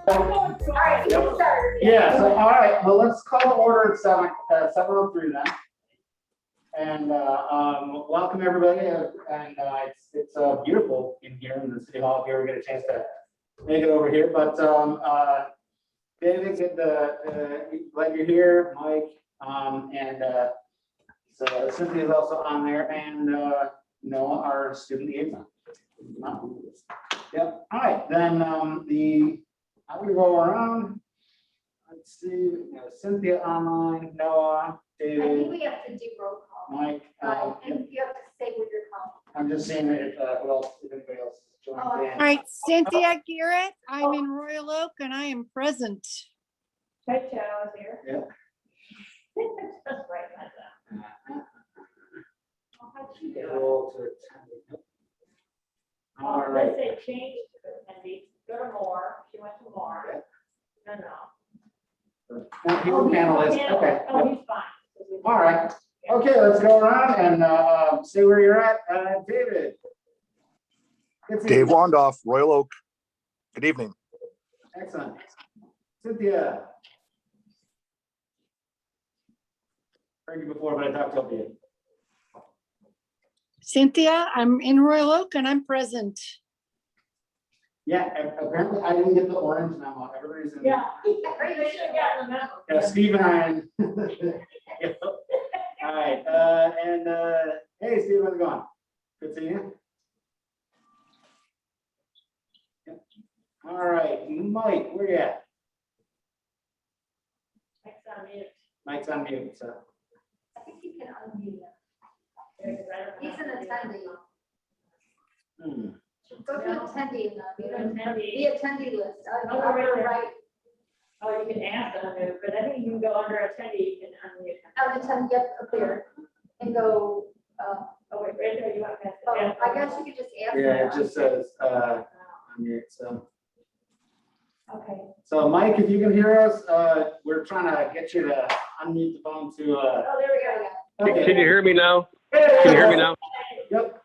All right, you start. Yeah, so, all right, well, let's call the order at 7:03 then. And welcome everybody, and it's beautiful in here in the city hall. If you ever get a chance to make it over here, but David, glad you're here, Mike, and so Cynthia's also on there, and Noah, our student liaison. Yep. All right, then how we go around. Let's see, we have Cynthia online, Noah, I think David, we have to do roll call. Mike. And you have to say what you're calling. I'm just seeing if who else, if anybody else is joining Oh, in. All right, Cynthia Garrett, I'm in Royal Oak and I am present. Hi, Joe is here. Yeah. Just right like that. Oh, how'd she do it? Roll to attend. All Oh, right. they changed to attendee. Go to more. She went to more. No, no. He's a Oh, panelist, okay. Oh, he's fine. All right. Okay, let's go around and see where you're at, David. Good seeing Dave you. Wandoff, Royal Oak. Good evening. Excellent. Cynthia. Heard you before, but I talked to you. Cynthia, I'm in Royal Oak and I'm present. Yeah, apparently I didn't get the orange memo. Everybody's in. Yeah. Are You you should have gotten the memo. Yeah, Steve and I. Yep. All right, and hey, Steve, how's it going? Good seeing you. Yep. All right, Mike, where you at? Next on mute. Mike's on mute, so. I think you can unmute him. Because I don't He's an know. attendee. Hmm. Go to attendee and He's the an attendee. attendee list. Oh, right there. Right, Oh, you can ask to unmute, but I think you can go under attendee, you can unmute. on attend, yep, up there, and go, Oh, wait, right there, you have to. oh, I guess you could just ask. Yeah, him. it just says unmute, so. Okay. So Mike, if you can hear us, we're trying to get you to unmute the phone to. Oh, there we go. Okay. Can you hear me now? Hey! Can you hear me now? Yep.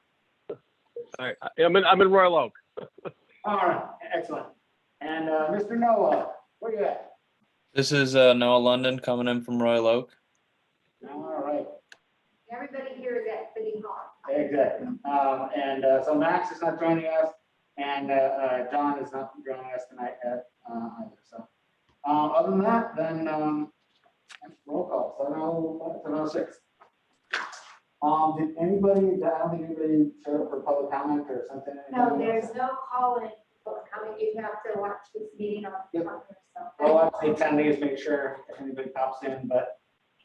All right, I'm in Royal Oak. All right, excellent. And Mr. Noah, where you at? This is Noah London coming in from Royal Oak. All right, Everybody here is at City Hall. exactly. And so Max is not joining us, and John is not joining us tonight either. So other than that, then roll call. 7:06. Did anybody? I don't think anybody showed up for public comment or something. No, there's no calling for coming. You have to watch this meeting on. Yep. on yourself. I'll watch the attendees, make sure if anybody pops in, but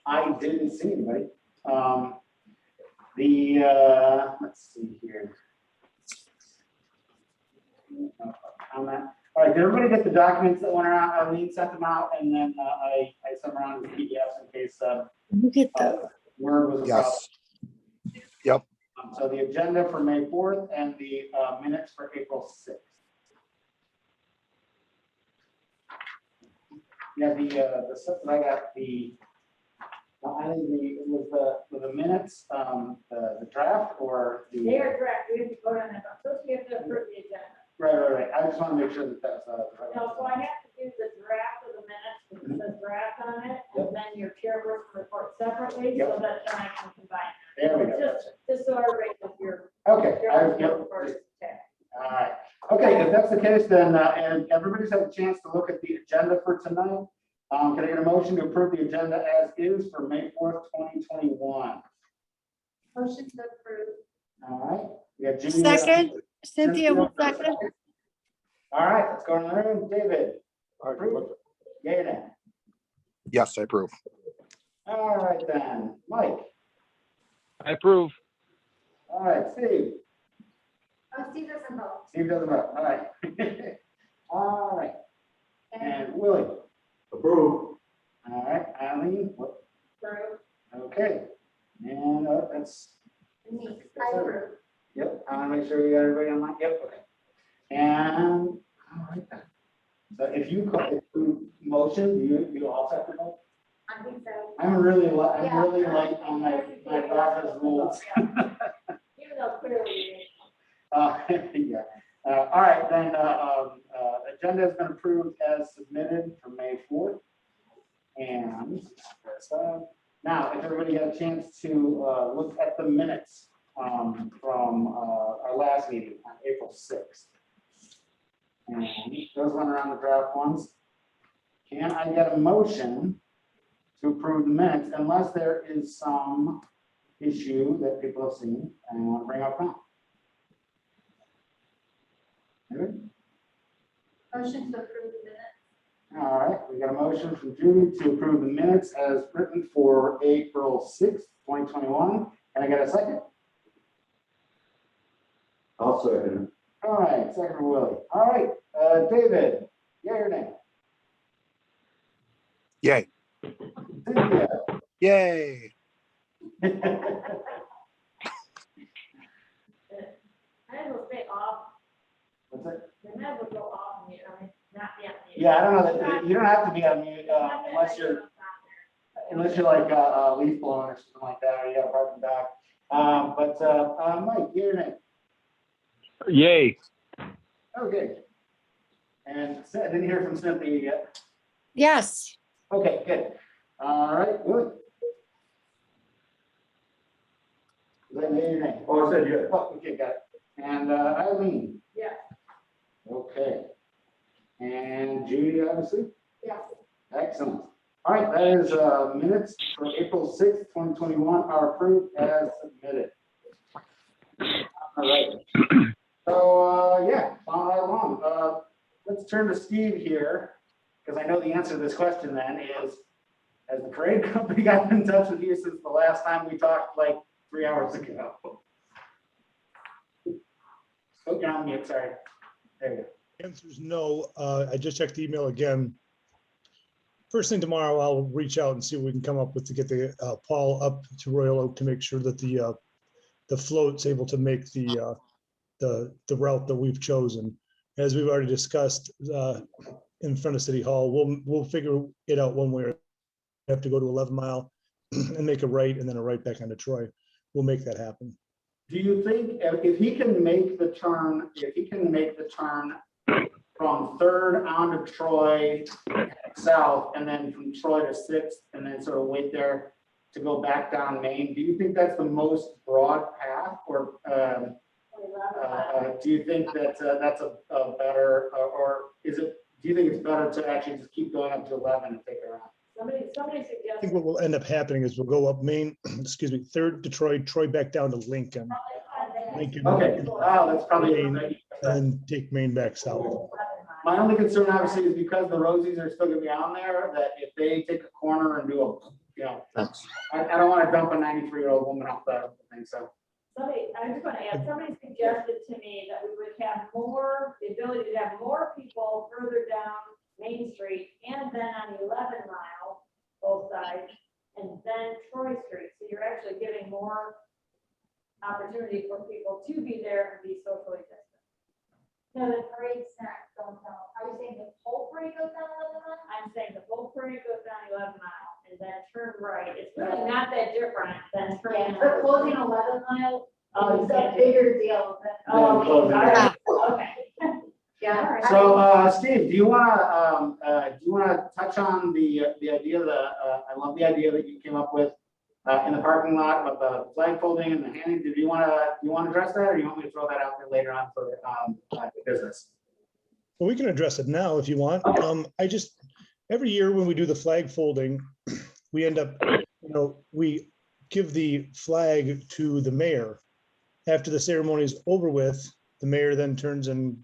I didn't see anybody. Let's see here. Comment. All right, did everybody get the documents that went around? Arlene sent them out, and then I sent them around as PDFs in case Look at those. Word was a problem. Yes. Yep. So the agenda for May 4th and the minutes for April 6th. Yeah, the stuff that I got, I think it was the minutes, the draft or the. They are correct. We have to vote on that. First, we have to approve the agenda. Right. I just want to make sure that that's. No, so I have to do the draft of the minutes, because it says draft on it, and then your chairperson report separately, so Yep. that then I can combine. There we go. Just so everybody knows your. Okay. your report is checked. All right. Okay, if that's the case, then, and everybody's had a chance to look at the agenda for tonight. Can I get a motion to approve the agenda as is for May 4th, 2021? Motion to approve. All right. We got Judy. Second, Cynthia will second. All right, let's go in the room. David. Approve. Yay or nay? Yes, I approve. All right then. Mike. I approve. All right, Steve. Oh, Steve doesn't vote. Steve doesn't vote. All right. All right. And And Willie. Approve. All right, Eileen. What? Approve. Okay. And that's. me, I approve. Yep, I want to make sure we got everybody on my, yep, okay. And, all right then. So if you motion, you all set to vote? I think so. I'm really light Yeah. on my process rules. Even though clearly. Yeah. All right, then, agenda has been approved as submitted for May 4th. And now, if everybody got a chance to look at the minutes from our last meeting on April 6th. And those went around the draft ones. Can I get a motion to approve the minutes unless there is some issue that people have seen and want to bring up now? Good. Motion to approve the minutes. All right, we got a motion from Judy to approve the minutes as written for April 6th, 2021. Can I get a second? I'll second it. All right, second from Willie. All right, David, yeah, your name. Yay. Cynthia. Yay. I will stay off, What's that? the med will go off mute, I mean, not yet. Yeah, I don't know that, you don't have to be on mute unless you're like a leaf blowing or something like that, or you got a parking back. Mike, your name. Yay. Okay. And I didn't hear from Cynthia yet. Yes, Okay, good. All right, good. Is that your name? Oh, I said yes. Oh, okay, got it. And Eileen? Yes. Okay. And Judy, obviously? Yes. Excellent. All right, that is minutes for April 6th, 2021 are approved as submitted. All right. So, yeah, following right along. Let's turn to Steve here, because I know the answer to this question then is, has the parade company gotten in touch with you since the last time we talked like 3 hours ago? Oh, you're on mute, sorry. There you go. Answer is no. I just checked the email again. First thing tomorrow, I'll reach out and see what we can come up with to get the Paul up to Royal Oak to make sure that the float's able to make the route that we've chosen. As we've already discussed in front of City Hall, we'll figure it out one way or have to go to 11 Mile and make a right and then a right back onto Troy. We'll make that happen. Do you think if he can make the turn, from 3rd onto Troy south and then from Troy to 6th and then sort of wait there to go back down Main, do you think that's the most broad path, or do you think that that's a better, or is it, do you think it's better to actually just keep going up to 11 and take it around? Somebody I think suggested. what will end up happening is we'll go up Main, excuse me, 3rd to Troy back down to Lincoln. Lincoln. Okay, wow, that's probably. And then take Main back south. My only concern obviously is because the Rosies are still gonna be on there, that if they take a corner and do a, you know, Thanks. I don't want to dump a 93-year-old woman off the thing, so. I just want to add, somebody suggested to me that we would have the ability to have more people further down Main Street and then on 11 Mile, both sides, and then Troy Street. So you're actually giving more opportunity for people to be there and be socially distant. So the parade starts going down, are you saying the whole parade goes down 11 miles? I'm saying the whole parade goes down 11 Mile and then turn right. It's really not that different than turning. Yeah, but closing 11 miles Oh, is a bigger deal than. Oh, okay. All right. Okay. Yeah. So, Steve, do you wanna touch on the idea that, I love the idea that you came up with in the parking lot with the flag folding and the handing? Do you wanna address that, or do you want me to throw that out there later on for business? Well, we can address it now if you want. Every year when we do the flag folding, we end up, we give the flag to the mayor. After the ceremony is over with, the mayor then turns and,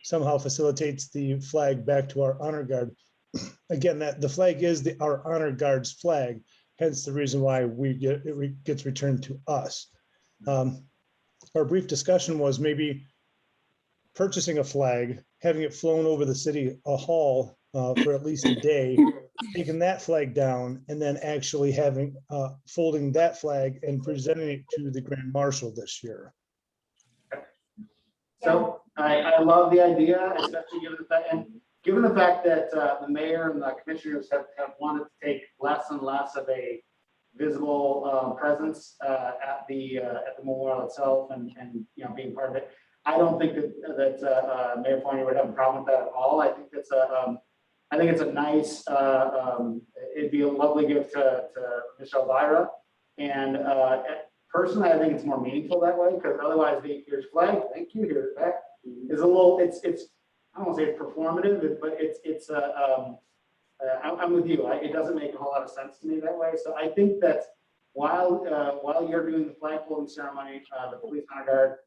somehow facilitates the flag back to our honor guard. Again, the flag is our honor guard's flag, hence the reason why it gets returned to us. Our brief discussion was maybe purchasing a flag, having it flown over the city hall for at least a day, taking that flag down, and then actually folding that flag and presenting it to the Grand Marshal this year. So I love the idea, especially given the fact that the mayor and the commissioners have wanted to take less and less of a visible presence at the memorial itself and being part of it. I don't think that Mayor Pointer would have a problem with that at all. I think it's a nice, it'd be a lovely gift to Ms. Elvira. And personally, I think it's more meaningful that way, because otherwise here's flag, thank you, here's back, is a little, it's, I don't want to say it's performative, but I'm with you. It doesn't make a whole lot of sense to me that way. So I think that while you're doing the flag holding ceremony, the police honor guard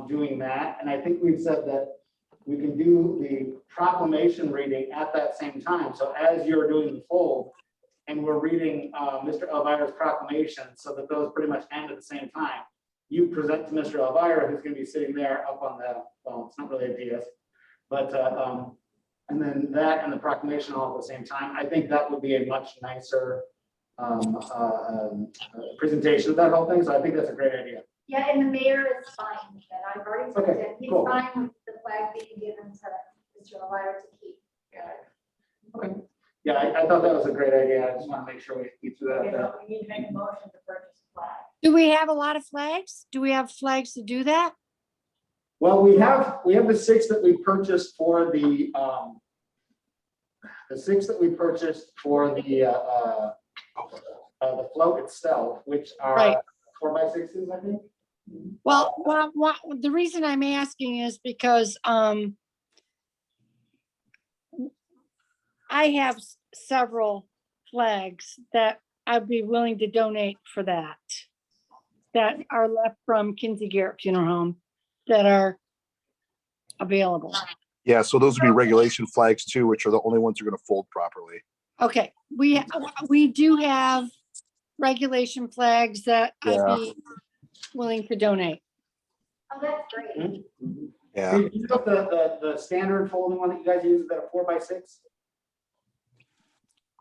doing that, and I think we've said that we can do the proclamation reading at that same time. So as you're doing the fold, and we're reading Mr. Elvira's proclamation, so that those pretty much end at the same time. You present to Mr. Elvira, who's going to be sitting there up on the, well, it's not really a DS, but and then that and the proclamation all at the same time. I think that would be a much nicer presentation of that whole thing. So I think that's a great idea. Yeah, and the mayor is fine with that. I've already told Okay, him, he's cool. fine with the flag being given to Mr. Elvira to keep. Okay. Yeah, I thought that was a great idea. I just want to make sure we threw that Okay, out there. so we need to make a motion to purchase a flag. Do we have a lot of flags? Do we have flags to do that? Well, we have the 6 that we purchased for the 6 that we purchased for the float itself, which are Right. 4x6s, I think. Well, the reason I'm asking is because I have several flags that I'd be willing to donate for that are left from Kinsey Garrett Funeral Home that are available. Yeah, so those would be regulation flags too, which are the only ones that are going to fold properly. Okay, we do have regulation flags that I'd be willing to donate. Oh, that's great. Yeah. Do you know the standard folding one that you guys use, is that a 4x6?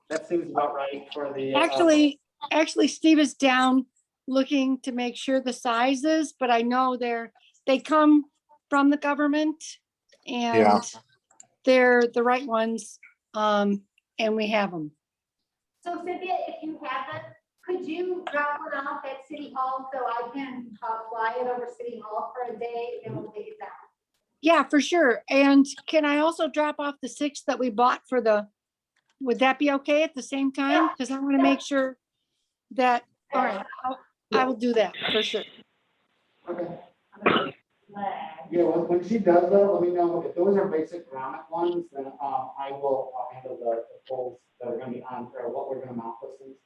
That seems about right for the. Actually, Steve is down looking to make sure the sizes, but I know they come from the government and they're the right ones. And we have them. So Cynthia, if you haven't, could you drop one off at City Hall so I can fly it over City Hall for a day and we'll take it down? Yeah, for sure. And can I also drop off the 6 that we bought for would that be okay at the same time? Because I want to make sure that, all right, I will do that for sure. Okay. Flag. Yeah, when she does that, let me know. If those are basic grommet ones, then I'll handle the folds that are going to be on, or what we're going to mount those things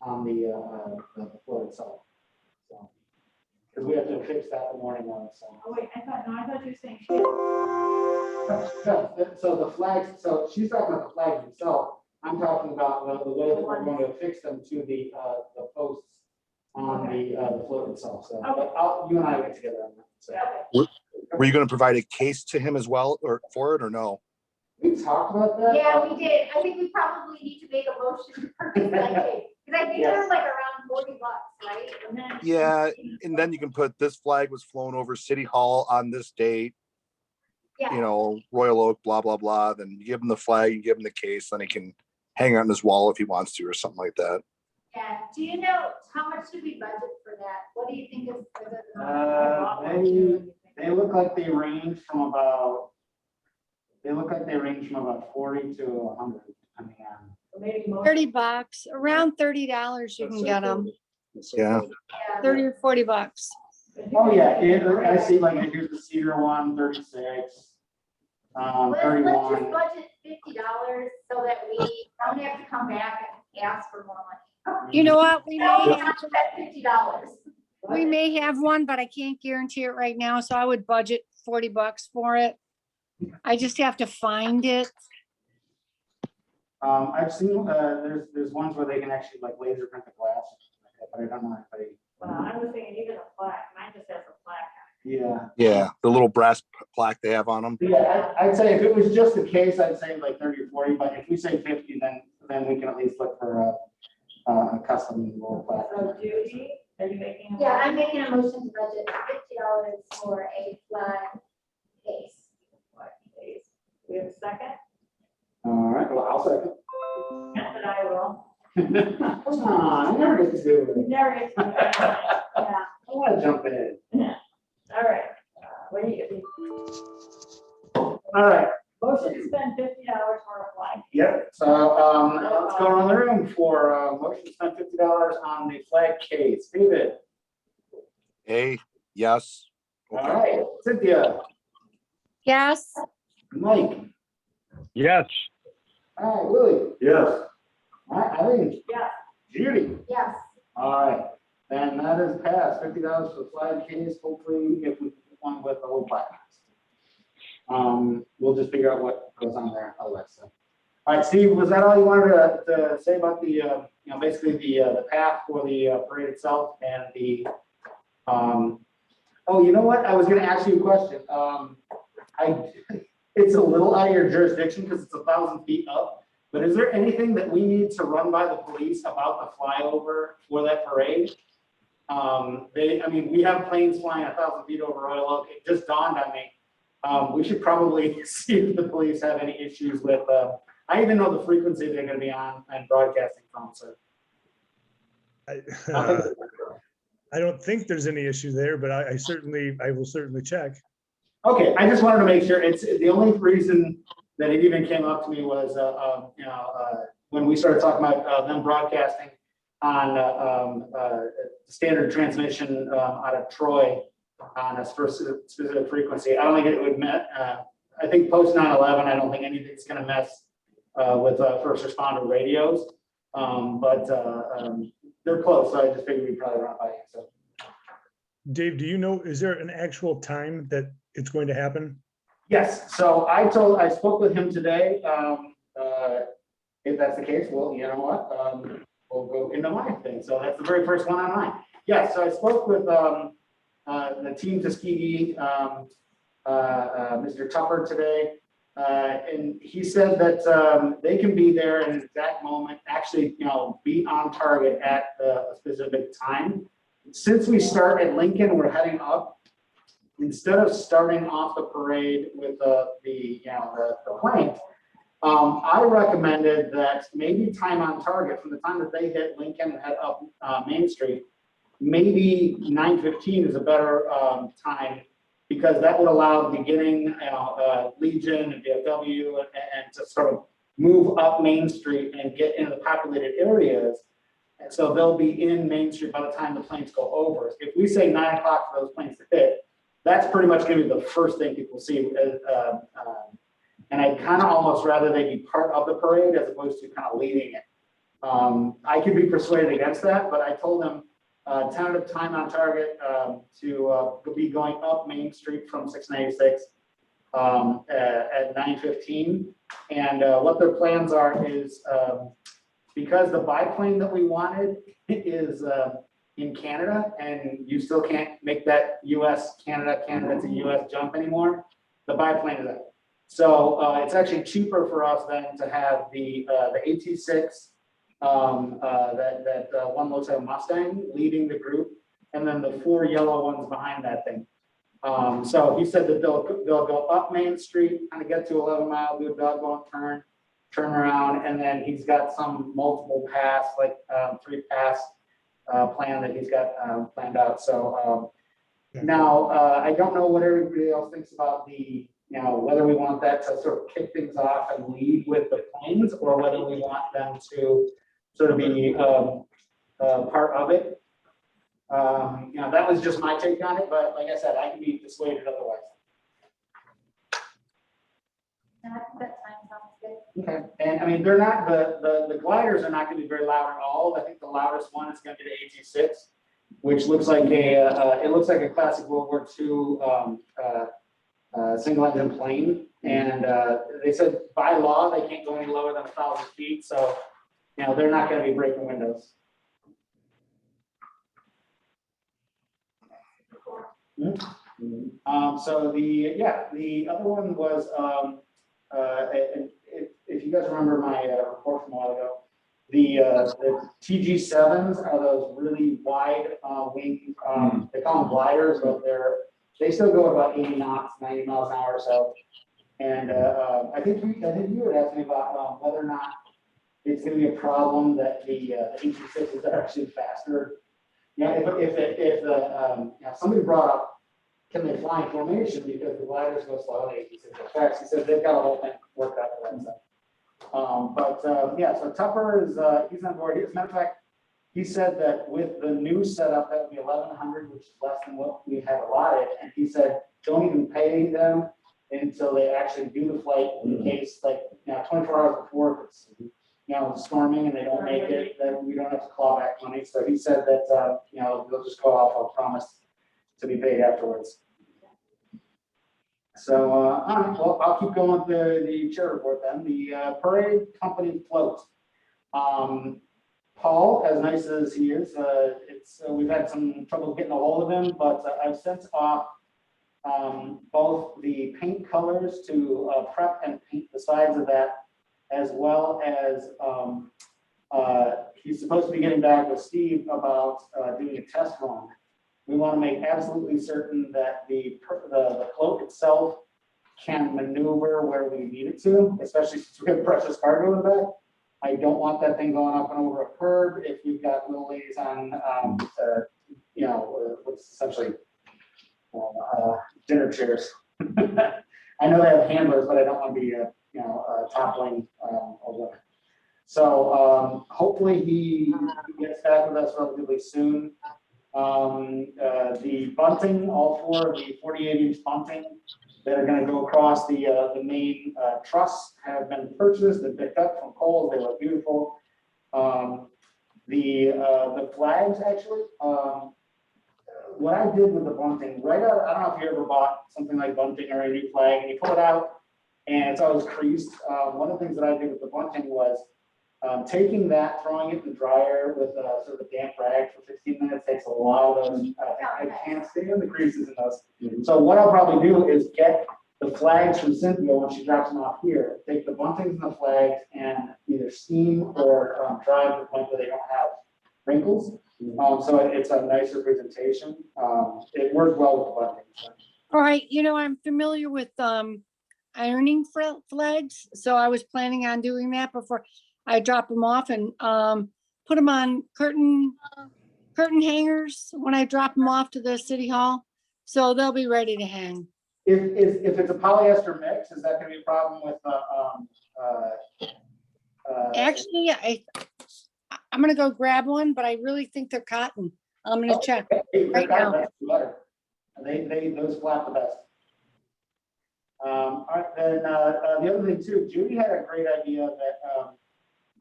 on the floor itself. So, because we have to fix that the morning one, so. Oh, wait, I thought you were saying. So the flags, so she's talking about the flags themselves. I'm talking about the way that we're going to fix them to the posts on the float itself. So, but you and I will get together on that. So. Were you going to provide a case to him as well, or for it, or no? We talked about that. Yeah, we did. I think we probably need to make a motion to purchase that cake. Because I think they're like around $40, right? And then. Yeah, and then you can put this flag was flown over City Hall on this date, Yeah. you know, Royal Oak, blah, blah, blah. Then you give him the flag, you give him the case, then he can hang it on his wall if he wants to or something like that. Yeah. Do you know how much did we budget for that? What do you think is for the? They look like they range from about 40 to 100, depending on. Maybe more. $30, around $30 you can get them. Yeah. 30 or $40. Oh, yeah, I see, like, here's the cedar one, 36. Let's 31. just budget $50 so that we don't have to come back and ask for more money. You know what? We No, may we have to spend $50. have one, but I can't guarantee it right now. So I would budget $40 for it. I just have to find it. I've seen, there's ones where they can actually like laser print the glass, but I don't know if Well, I was thinking even a plaque, mine just has a plaque. yeah. Yeah, the little brass plaque they have on them. Yeah, I'd say if it was just the case, I'd say like 30 or 40, but if we say 50, then we can at least look for a custom little plaque. So Judy, are you making? Yeah, I'm making a motion to budget $50 for a flag case. We have a second, All right, well, I'll second. and then I will. Come on, I never get to do We it. never get to. Yeah, I want to jump in. all right. What do you, All right, Motion to spend $50 for a flag. yep, so, let's go around the room for, motion to spend $50 on the flag case. David? A, yes. All right, Cynthia? Yes, Mike? Yes. All right, Willie? Yes. All right, Eileen? Yes. Judy? Yes. All right, then that is passed, $50 for the flag case, hopefully if we get one with the whole plaque. We'll just figure out what goes on there otherwise, so. All right, Steve, was that all you wanted to say about the, basically the path for the parade itself and the, oh, you know what, I was gonna ask you a question, it's a little out of your jurisdiction because it's 1,000 feet up, but is there anything that we need to run by the police about the flyover for that parade? We have planes flying 1,000 feet over Royal Oak. It just dawned on me. We should probably see if the police have any issues with, I even know the frequency they're gonna be on and broadcasting from, so. I don't think there's any issue there, but I will certainly check. Okay, I just wanted to make sure, it's, the only reason that it even came up to me was, when we started talking about them broadcasting on standard transmission out of Troy on a specific frequency. I don't think it would I think post 9/11, I don't think anything's gonna mess with first responder radios. But they're close, so I just figured we'd probably run by you, so. Dave, do you know, is there an actual time that it's going to happen? Yes, so I spoke with him today. If that's the case, well, you know what? We'll go into my thing. So that's the very first one on mine. Yeah, so I spoke with the team Tuskegee, Mr. Tupper today. And he said that they can be there in an exact moment, actually, be on target at a specific time. Since we start at Lincoln, we're heading up. Instead of starting off the parade with the plank, I recommended that maybe time on target from the time that they hit Lincoln and head up Main Street, maybe 9:15 is a better time, because that would allow the beginning, Legion and VFW and to sort of move up Main Street and get into the populated areas. And so they'll be in Main Street by the time the planes go over. If we say 9 o'clock for those planes to hit, that's pretty much gonna be the first thing people see. And I'd kind of almost rather they be part of the parade as opposed to kind of leading it. I could be persuaded against that, but I told them tentative time on target to be going up Main Street from 696 at 9:15. And what their plans are is because the biplane that we wanted is in Canada, and you still can't make that US-Canada, Canada to US jump anymore, the biplane is out. So it's actually cheaper for us than to have the AT6, that one looks like a Mustang leading the group, and then the 4 yellow ones behind that thing. So he said that they'll go up Main Street, kind of get to 11 Mile, do a dog turn around, and then he's got some multiple pass, like 3 pass plan that he's got planned out. So now I don't know what everybody else thinks about the, whether we want that to sort of kick things off and lead with the planes, or whether we want them to sort of be part of it. That was just my take on it, but like I said, I can be dissuaded otherwise. And I think that time sounds good. Okay, and I mean, they're not, the gliders are not gonna be very loud at all. I think the loudest one is gonna be the AT6, which looks like it looks like a classic World War II single engine plane. And they said by law, they can't go any lower than 1,000 feet. So, they're not gonna be breaking windows. So the other one was, if you guys remember my report from a while ago, the TG7s are those really wide wing, they call them gliders, but they still go about 80 knots, 90 miles an hour or so. And I think you had asked me about whether or not it's going to be a problem that the TG6s are actually faster. If somebody brought up can they fly in formation because the gliders go slow, and he said they've got a whole thing worked out for that stuff. Yeah, so Tupper is, he's on board. As a matter of fact, he said that with the new setup, that would be 1,100, which is less than what we had allotted. And he said, don't even pay them until they actually do the flight in case, like, 24 hours before, if it's, storming and they don't make it, then we don't have to claw back money. So he said that, they'll just go off a promise to be paid afterwards. So, all right, well, I'll keep going with the chair report then. The parade company float. Paul, as nice as he is, we've had some trouble getting a hold of him, but I've sent off both the paint colors to prep and paint the sides of that, as well as he's supposed to be getting back with Steve about doing a test run. We want to make absolutely certain that the float itself can maneuver where we need it to, especially since we have precious cargo in the back. I don't want that thing going up and over a curb if you've got little ladies on, what's essentially dinner chairs. I know they have handlers, but I don't want to be, toppling over. So hopefully he gets back with us relatively soon. The bunting, all four of the 48-inch bunting that are going to go across the main truss have been purchased and picked up from Kohl's. They look beautiful. The flags, actually, what I did with the bunting, right out, I don't know if you ever bought something like bunting or a new flag, and you pull it out and it's always creased. One of the things that I did with the bunting was taking that, throwing it in the dryer with a sort of a damp rag for 15 minutes takes a lot of those. I can't stand the creases in those. So what I'll probably do is get the flags from Cynthia when she drops them off here, take the buntings and the flags and either steam or dry to the point where they don't have wrinkles. So it's a nicer presentation. It worked well with the buntings. All right, I'm familiar with ironing flags, so I was planning on doing that before I drop them off and put them on curtain hangers when I drop them off to the city hall, so they'll be ready to hang. If it's a polyester mix, is that going to be a problem with Actually, I'm gonna go grab one, but I really think they're cotton. I'm gonna check right now. Those flap the best. All right, then the other thing too, Judy had a great idea that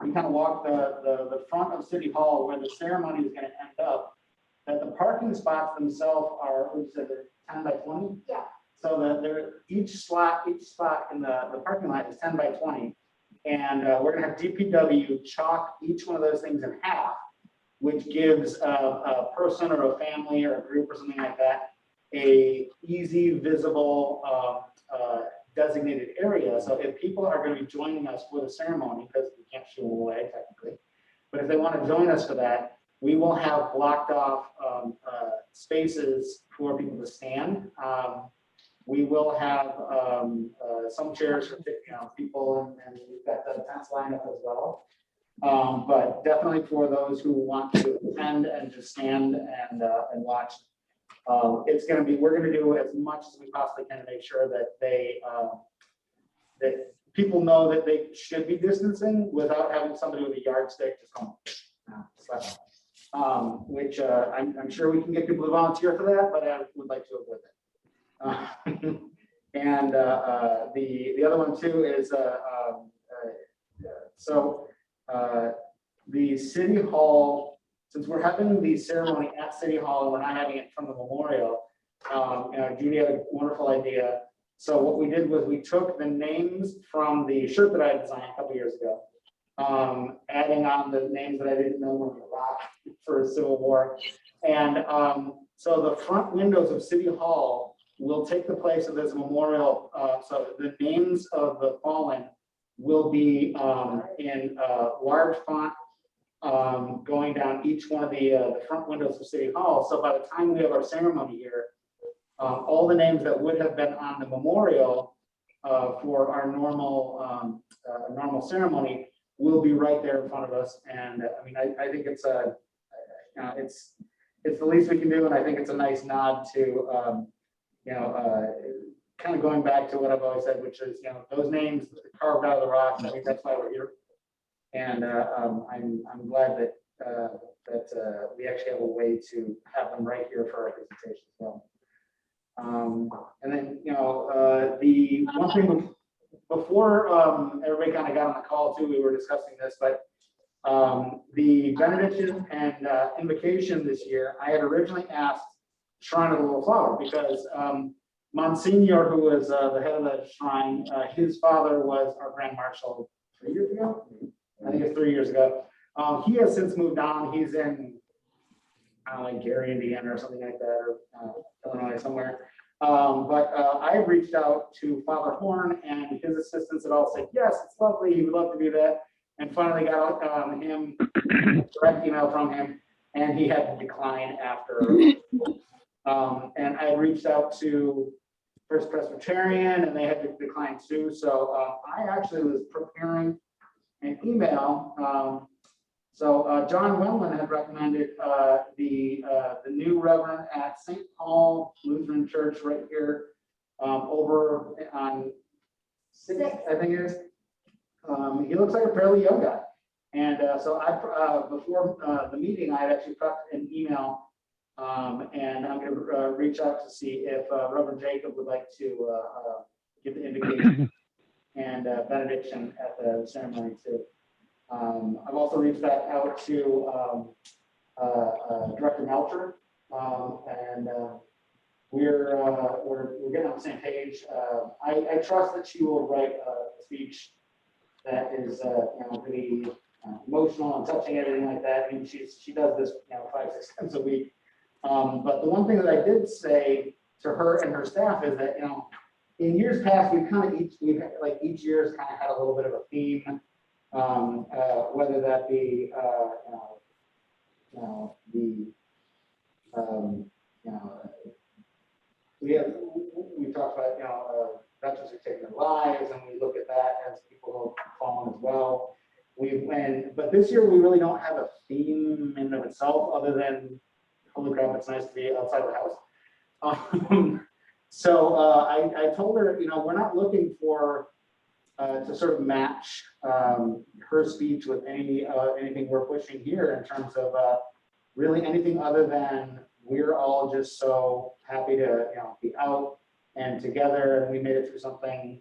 we kind of walked the front of City Hall where the ceremony is going to end up, that the parking spots themselves are, we said they're 10 by 20? Yeah. So that each spot in the parking lot is 10 by 20. And we're going to have DPW chalk each one of those things in half, which gives a person or a family or a group or something like that a easy, visible, designated area. So if people are going to be joining us for the ceremony, because we can't show away technically, but if they want to join us for that, we will have blocked off spaces for people to stand. We will have some chairs for people, and we've got the tents lined up as well. But definitely for those who want to attend and just stand and watch. It's going to be, we're going to do as much as we possibly can to make sure that that people know that they should be distancing without having somebody with a yardstick just going, which I'm sure we can get people to volunteer for that, but I would like to avoid that. And the other one too is the City Hall. Since we're having the ceremony at City Hall and we're not having it from the memorial, Judy had a wonderful idea. So what we did was we took the names from the shirt that I designed a couple years ago, adding on the names that I didn't know were WROK for Civil War. And so the front windows of City Hall will take the place of this memorial. So the names of the fallen will be in large font, going down each one of the front windows of City Hall. So by the time we have our ceremony here, all the names that would have been on the memorial for our normal ceremony will be right there in front of us. And I mean, I think it's the least we can do, and I think it's a nice nod to of going back to what I've always said, which is, those names carved out of the rocks, I think that's why we're here. And I'm glad that we actually have a way to have them right here for our presentation as well. And then, the one thing before everybody kind of got on the call too, we were discussing this, but the benediction and invocation this year, I had originally asked Shrine of the Little Flower because Monsignor, who was the head of the shrine, his father was our Grand Marshal 3 years ago. I think it's 3 years ago. He has since moved on. He's in, I don't know, like Gary, Indiana or something like that, or Illinois somewhere. But I reached out to Father Horn and his assistants had all said, yes, it's lovely. He would love to do that. And finally got him direct email from him, and he had to decline after. And I reached out to First Presbyterian, and they had to decline too. So I actually was preparing an email. John Wellman had recommended the new Reverend at St. Paul Lutheran Church right here over on 6th, I think it is. He looks like a fairly young guy. And so I, before the meeting, I had actually prepped an email and I'm going to reach out to see if Reverend Jacob would like to give the invocation and benediction at the ceremony too. I've also reached back out to Director Melcher, and we're getting on the same page. I trust that she will write a speech that is really emotional and touching, everything like that. I mean, she does this 5-6 times a week. But the one thing that I did say to her and her staff is that in years past we've each year's kind of had a little bit of a theme, whether that be we talked about veterans who've taken their lives, and we look at that as people who have fallen as well. But this year we really don't have a theme in and of itself, other than holy crap, it's nice to be outside the house. So I told her, we're not looking for to sort of match her speech with anything we're pushing here in terms of really anything other than we're all just so happy to be out and together, and we made it through something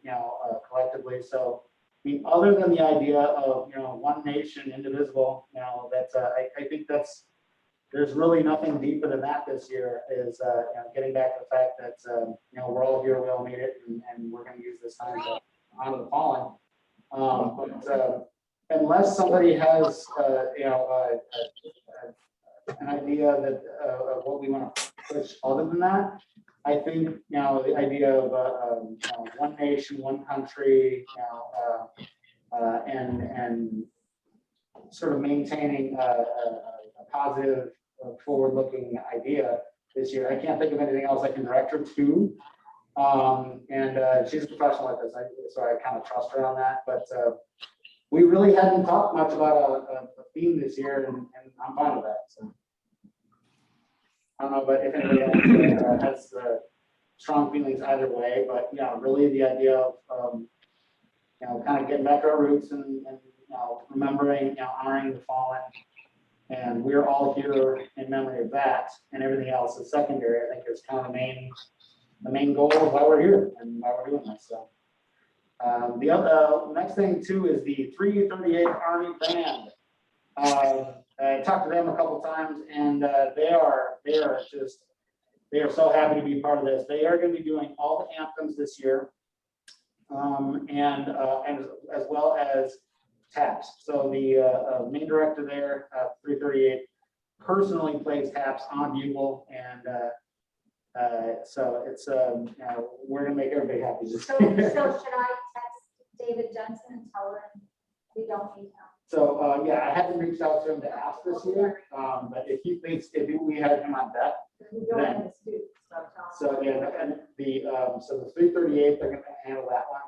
collectively. So I mean, other than the idea of one nation, indivisible, that's I think there's really nothing deeper than that this year. Is getting back to the fact that we're all here, we all made it, and we're going to use this time to honor the fallen. But unless somebody has an idea that of what we want to push other than that, I think the idea of one nation, one country, and sort of maintaining a positive, forward-looking idea this year. I can't think of anything else I can direct her to. And she's a professional at this, so I kind of trust her on that. But we really hadn't talked much about a theme this year, and I'm fine with that. So I don't know, but if anybody else has strong feelings either way, but really the idea of kind of getting back to our roots and remembering, honoring the fallen, and we're all here in memory of that, and everything else is secondary. I think is kind of the main goal of why we're here and why we're doing this. So the other next thing too is the 338 Army Band. I talked to them a couple times, and they are so happy to be part of this. They are going to be doing all the anthems this year, and as well as taps. So the main director there, 338, personally plays taps on bugle, and so it's we're going to make everybody happy. So should I text David Jensen and tell him we don't need him? So yeah, I haven't reached out to him to ask this year, but if he thinks we had him on deck, We don't have the students, so yeah, and the so the 338, they're going to handle that one.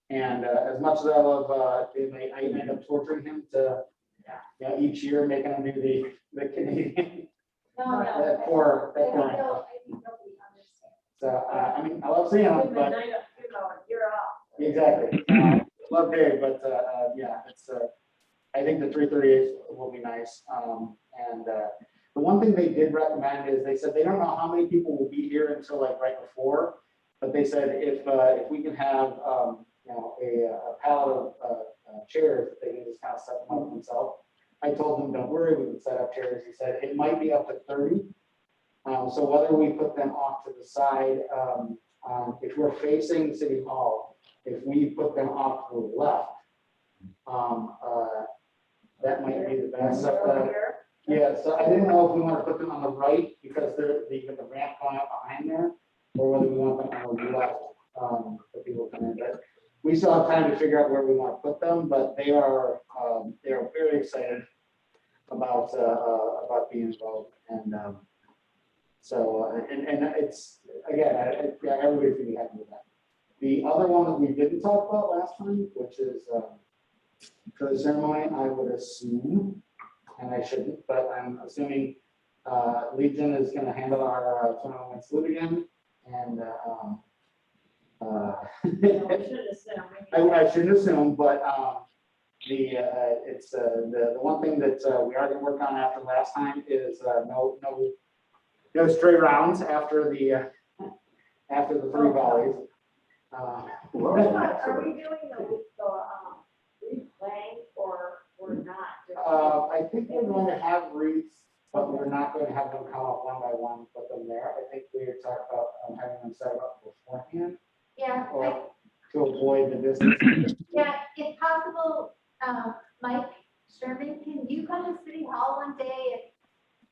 And as much as I love, I end up torturing him to each year making him do the Canadian. No, That poor. I think nobody understands. So, I mean, I love seeing him, Give him a but night, you're off. exactly. Love Dave, but, yeah, it's, I think the 3:38 will be nice. The one thing they did recommend is they said they don't know how many people will be here until like right before. But they said if we can have, you know, a pallet of chairs, they can just kind of set them up themselves. I told them, don't worry, we can set up chairs. He said it might be up to 30. So whether we put them off to the side, if we're facing City Hall, if we put them off to the left, that might be the best. Yeah, so I didn't know if we want to put them on the right because they're the ramp going up behind there, or whether we want them on the left for people to come in. But we still have time to figure out where we want to put them, but they are very excited about being involved. And so it's again, yeah, everybody's gonna be happy with that. The other one that we didn't talk about last time, which is for the ceremony, I would assume, and I shouldn't, but I'm assuming Legion is going to handle our tournament salute again. And I shouldn't assume, but it's the one thing that we are going to work on after last time is no stray rounds after the 3 volleys. Are we doing the replaying or we're not? I think we're going to have wreaths, but we're not going to have them come up one by one, put them there. I think we had talked about having them set up beforehand. Yeah, Or to avoid the distance. yeah, if possible, Mike Sherman, can you come to City Hall one day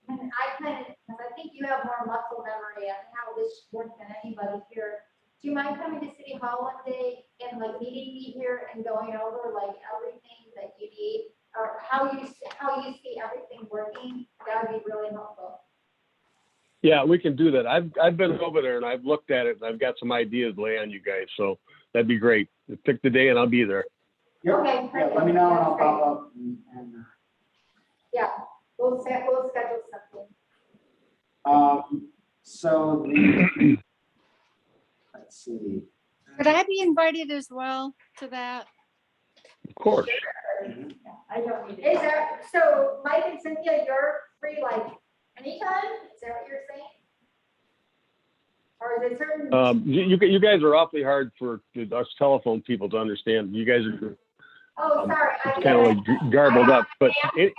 and I because I think you have more muscle memory on how this works than anybody here. Do you mind coming to City Hall one day and like meeting me here and going over like everything that you need or how you see everything working? That would be really helpful. Yeah, we can do that. I've been over there and I've looked at it and I've got some ideas to lay on you guys. So that'd be great. Pick the day and I'll be there. Yep. Okay, Yeah, perfect. let me know and I'll That's great. pop up and Yeah, we'll schedule something. so let's see. Could I be invited as well to that? Of course. I don't need Is it. there, so Mike and Cynthia, you're free like anytime? Is that what you're saying? Or is it certain? You guys are awfully hard for us telephone people to understand. You guys are Oh, sorry. kind of like garbled up, but Is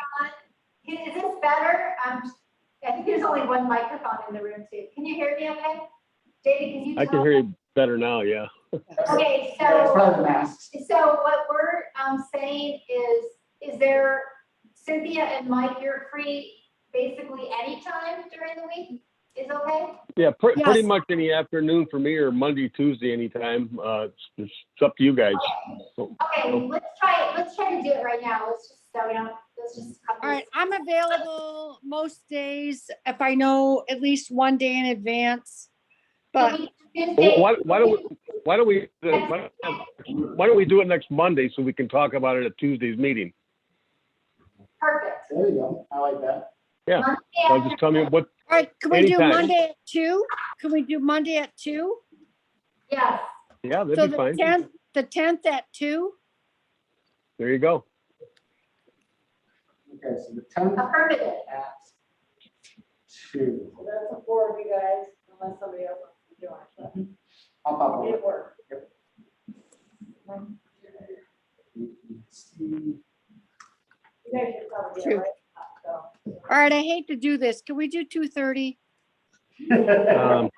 this better? I think there's only one microphone in the room too. Can you hear me okay? David, can you I tell? can hear you better now. Yeah. Okay, Yeah, it's so, probably the masks. so what we're saying is there, Cynthia and Mike, you're free basically anytime during the week? Is okay? Yeah, pretty Yes. much any afternoon for me or Monday, Tuesday, anytime. It's up to you guys. So, Okay, let's try to do it right now. Let's just, so we don't, let's just. cut All right, this. I'm available most days if I know at least one day in advance. But Tuesday- why don't we do it next Monday so we can talk about it at Tuesday's meeting? Perfect. There you go. I like that. Yeah. Monday So just tell me what. all right, can we do Anytime. Monday at 2? Can we do Monday at 2? Yes, Yeah, So that'd be fine. the 10th at 2? There you go. Okay, so the 10th affirmative. at 2. So that's a 4 of you guys, unless somebody else wants to join. I'll pop But over. it works. See. You guys should probably be Two. right. So. All right, I hate to do this. Can we do 2:30? Um,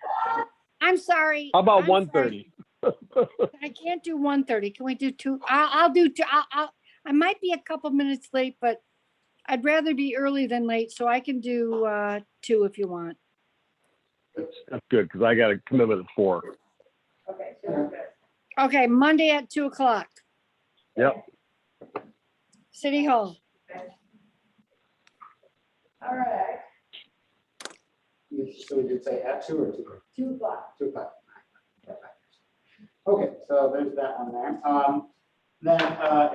I'm sorry. how about I'm sorry. 1:30? I can't do 1:30. Can we do 2? I'll do 2. I might be a couple minutes late, but I'd rather be early than late, so I can do 2 if you want. That's good because I got a commitment at 4. Okay, so we're good. Okay, Monday at 2:00, Yep. City Hall. All right, So we did say at 2 or 2? 2 o'clock. 2 o'clock. Okay, so there's that one there. Then,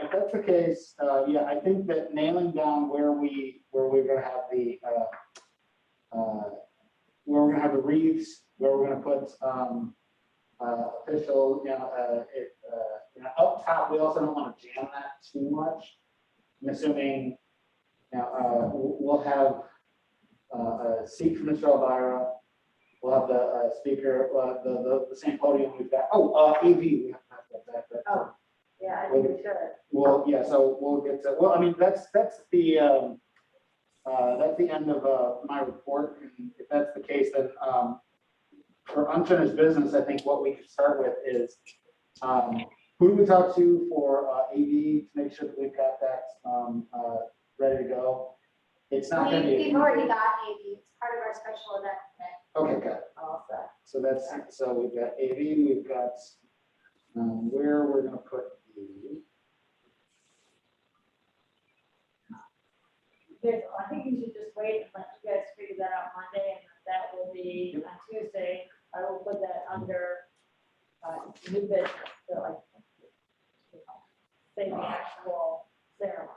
if that's the case, yeah, I think that nailing down where we're gonna have the wreaths where we're gonna put, official, up top, we also don't want to jam that too much. I'm assuming, we'll have a seat for Mr. Elvira. We'll have the speaker, the same podium we've got. AV, we have to talk about that. But, Oh. Yeah, I think we should. well, yeah, so we'll get to, well, I mean, that's the end of my report. And if that's the case, then for unfinished business, I think what we could start with is who do we talk to for AV to make sure that we've got that ready to go? It's not going to be. We've already got AV, it's part of our special event today. Okay, good. All set. So we've got AV, we've got where we're going to put the. I think you should just wait and let you guys figure that out Monday, and that will be on Tuesday. I will put that under new business, so like, say the actual ceremony.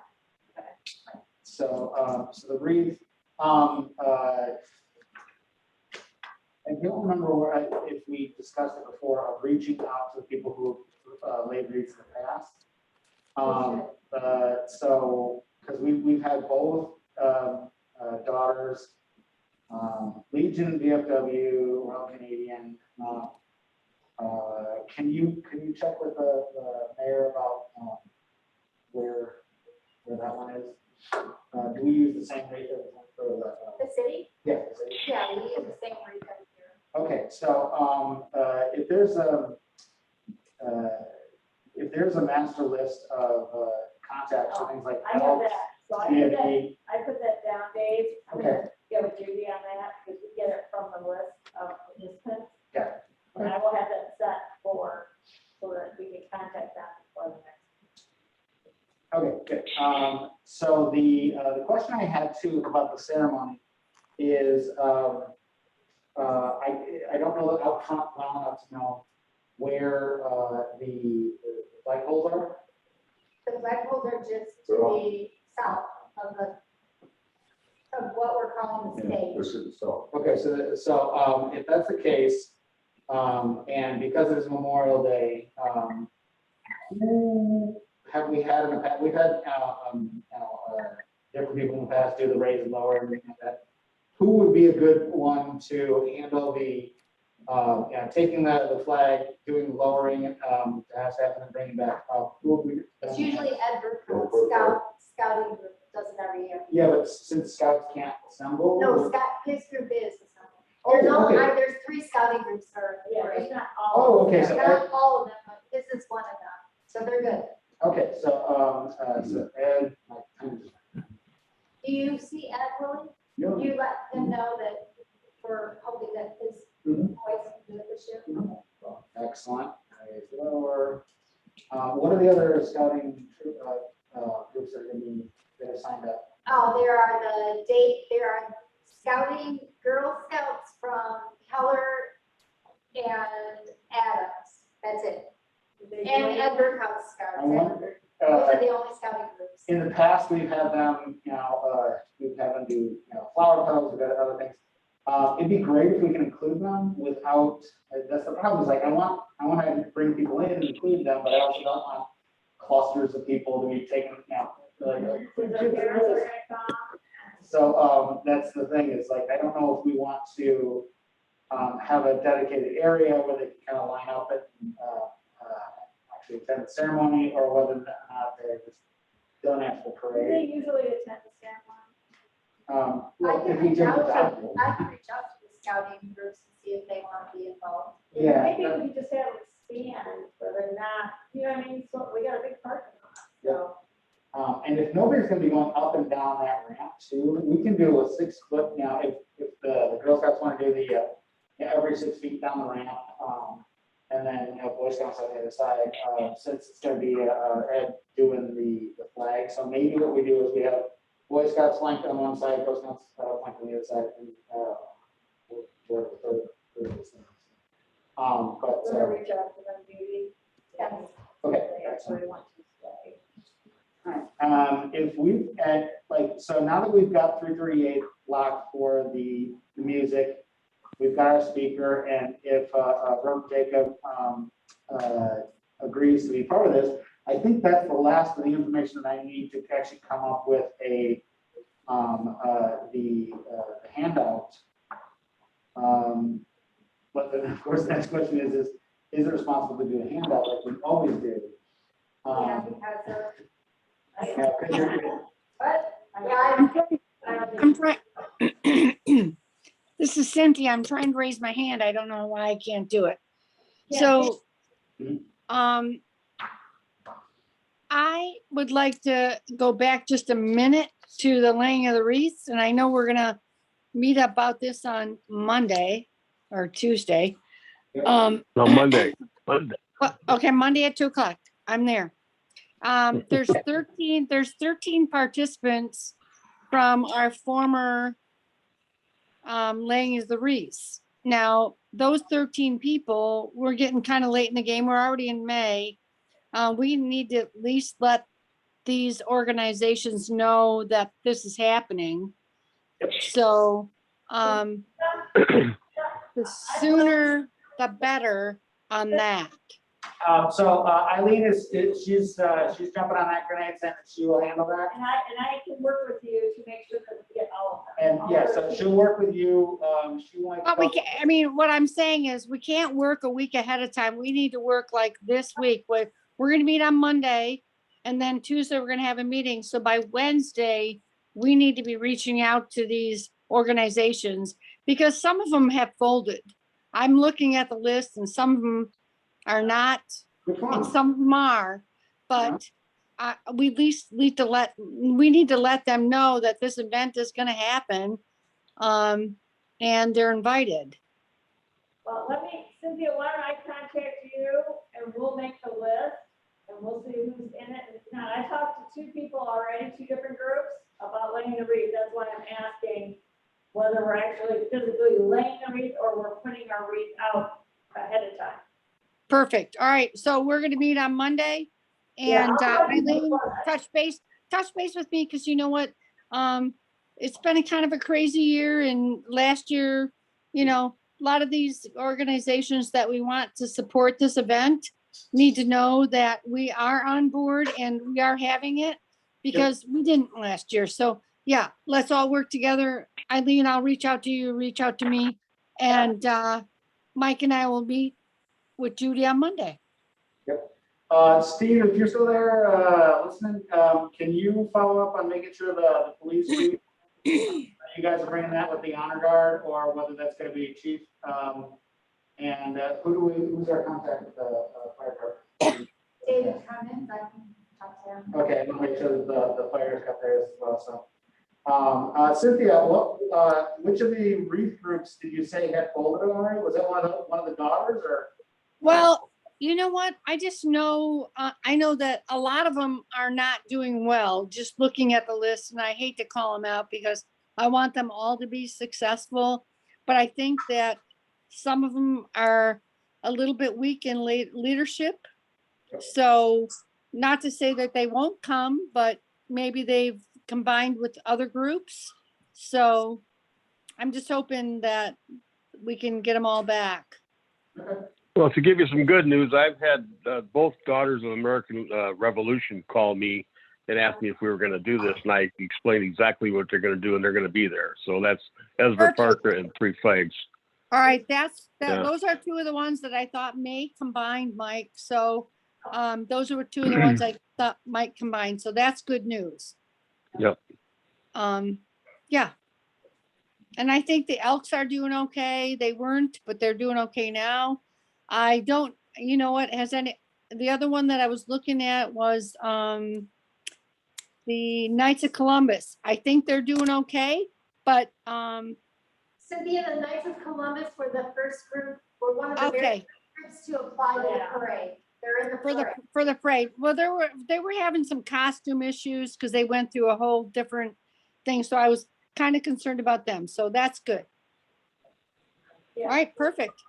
Okay. So the wreath, I don't remember if we discussed it before, of reaching out to the people who laid wreaths in the past. So, because we've had both daughters, Legion, VFW, Royal Canadian. Can you check with the mayor about where that one is? Do we use the same rate for The city? yeah, the city? Yeah, we use the same rate every year. Okay, so if there's a master list of contacts or things like I have that, so CFP, I put that down, Dave. I'm Okay. gonna get with Judy on that, because we get it from the list of participants. Yeah. And I will have that set so that we can contact them for the next. Okay, good. So the question I had too about the ceremony is, I don't know out front well enough to know where the flagpoles are. The flagpoles are just to the south of what we're calling the stage. Okay, so if that's the case, and because it is Memorial Day, who have we had in the past? We've had different people in the past do the raise and lower and everything like that. Who would be a good one to handle the taking the flag, doing the lowering, to have staff and then bringing it back up? Who would we? It's usually Ed Burkhardt, scouting group does it every year. Yeah, but since scouts can't assemble. No, his group is assembling. Oh, There's only, okay. there's 3 scouting groups are. Yeah, it's not all. Oh, okay, so Not all of them, but this is one of them, so they're good. okay, so Ed. Do you see Ed, Willie? Yeah. You let him know that we're hoping that his Mhm. voice can do it this year. Excellent. Raise lower. What are the other scouting groups that are going to be that have signed up? Oh, there are scouting, Girl Scouts from Keller and Adams, that's it. And Ed Burkhardt Scouts. I wonder, Those are the only scouting groups. in the past, we've had them, do, flower petals, we've got other things. It'd be great if we can include them without, that's the problem, is like, I want to bring people in and include them, but I also don't want clusters of people to be taken, So, that's the thing, is like, I don't know if we want to, have a dedicated area where they can kind of line up and, actually attend the ceremony, or whether or not they're just done actual Do parade. they usually attend the ceremony? Well, if we I do can that. reach out to the scouting groups and see if they want to be involved. Yeah. Maybe we just have a stand where they're not, you know what I mean? So we got a big parking lot, so. And if nobody's gonna be going up and down that ramp too, we can do a 6 foot, if the Girl Scouts wanna do the, every 6 feet down the ramp, and then, Boy Scouts on the other side, since it's gonna be, Ed doing the flag, so maybe what we do is we have Boy Scouts flanked on one side, Girl Scouts flanked on the other side, and, for the third. But, We're gonna reach out to them, maybe. Yes. okay. They actually want to stay. If we, so now that we've got 338 locked for the music, we've got our speaker, and if WROK Jacob agrees to be part of this, I think that's the last of the information that I need to actually come up with the handout. But then, of course, the next question is it responsible to do a handout like we always do? Yeah, because of, Yeah, 'cause you're- but, yeah, I'm trying. This is Cynthia. I'm trying to raise my hand. I don't know why I can't do it. So, I would like to go back just a minute to the laying of the wreaths, and I know we're gonna meet about this on Monday or Tuesday. No, Monday. Okay, Monday at 2:00. I'm there. There's 13 participants from our former laying of the wreaths. Now, those 13 people, we're getting kind of late in the game. We're already in May. We need to at least let these organizations know that this is happening. So, the sooner the better on that. So Eileen she's jumping on that grenade, and she will handle that. And I can work with you to make sure that we get all of them. And yeah, so she'll work with you. She won't. But we can't, I mean, what I'm saying is we can't work a week ahead of time. We need to work like this week. We're gonna meet on Monday, and then Tuesday, we're gonna have a meeting. So by Wednesday, we need to be reaching out to these organizations because some of them have folded. I'm looking at the list and some of them are not, Which and one? some of them are, but we at least need to let them know that this event is gonna happen. And they're invited. Well, Cynthia, why don't I contact you and we'll make the list and we'll see who's in it. And now, I talked to 2 people already, 2 different groups about laying the wreath. That's why I'm asking whether we're actually physically laying the wreath or we're putting our wreath out ahead of time. Perfect. All right. So we're gonna meet on Monday and Eileen, touch base with me because you know what? It's been a kind of a crazy year and last year, you know, a lot of these organizations that we want to support this event need to know that we are on board and we are having it because we didn't last year. So yeah, let's all work together. Eileen, I'll reach out to you, reach out to me, and Mike and I will meet with Judy on Monday. Steve, if you're still there listening, can you follow up on making sure the police chief, you guys are bringing that with the honor guard or whether that's going to be chief? And who's our contact with the fire department? David Cummins, I can talk to him. Okay, we'll make sure that the fire's got theirs as well. So, Cynthia, which of the wreath groups did you say had folded already? Was that one of the daughters or? Well, you know what? I just know, I know that a lot of them are not doing well, just looking at the list, and I hate to call them out because I want them all to be successful. But I think that some of them are a little bit weak in leadership. So not to say that they won't come, but maybe they've combined with other groups. So I'm just hoping that we can get them all back. Well, to give you some good news, I've had both Daughters of American Revolution call me and ask me if we were going to do this, and I explained exactly what they're going to do, and they're going to be there. So that's Ezra Perfect. Parker and Three Flags. All right, yeah. Those are 2 of the ones that I thought may combine, Mike. So those are 2 of the ones I thought might combine. So that's good news. Yep. Yeah. And I think the Elks are doing okay. They weren't, but they're doing okay now. I don't, you know what, the other one that I was looking at was the Knights of Columbus. I think they're doing okay, but Cynthia, the Knights of Columbus were the first group, were one of the very okay. first groups to apply to the parade. They're in the parade. For the parade. Well, they were having some costume issues because they went through a whole different thing. So I was kind of concerned about them. So that's good. Yeah. All right, perfect.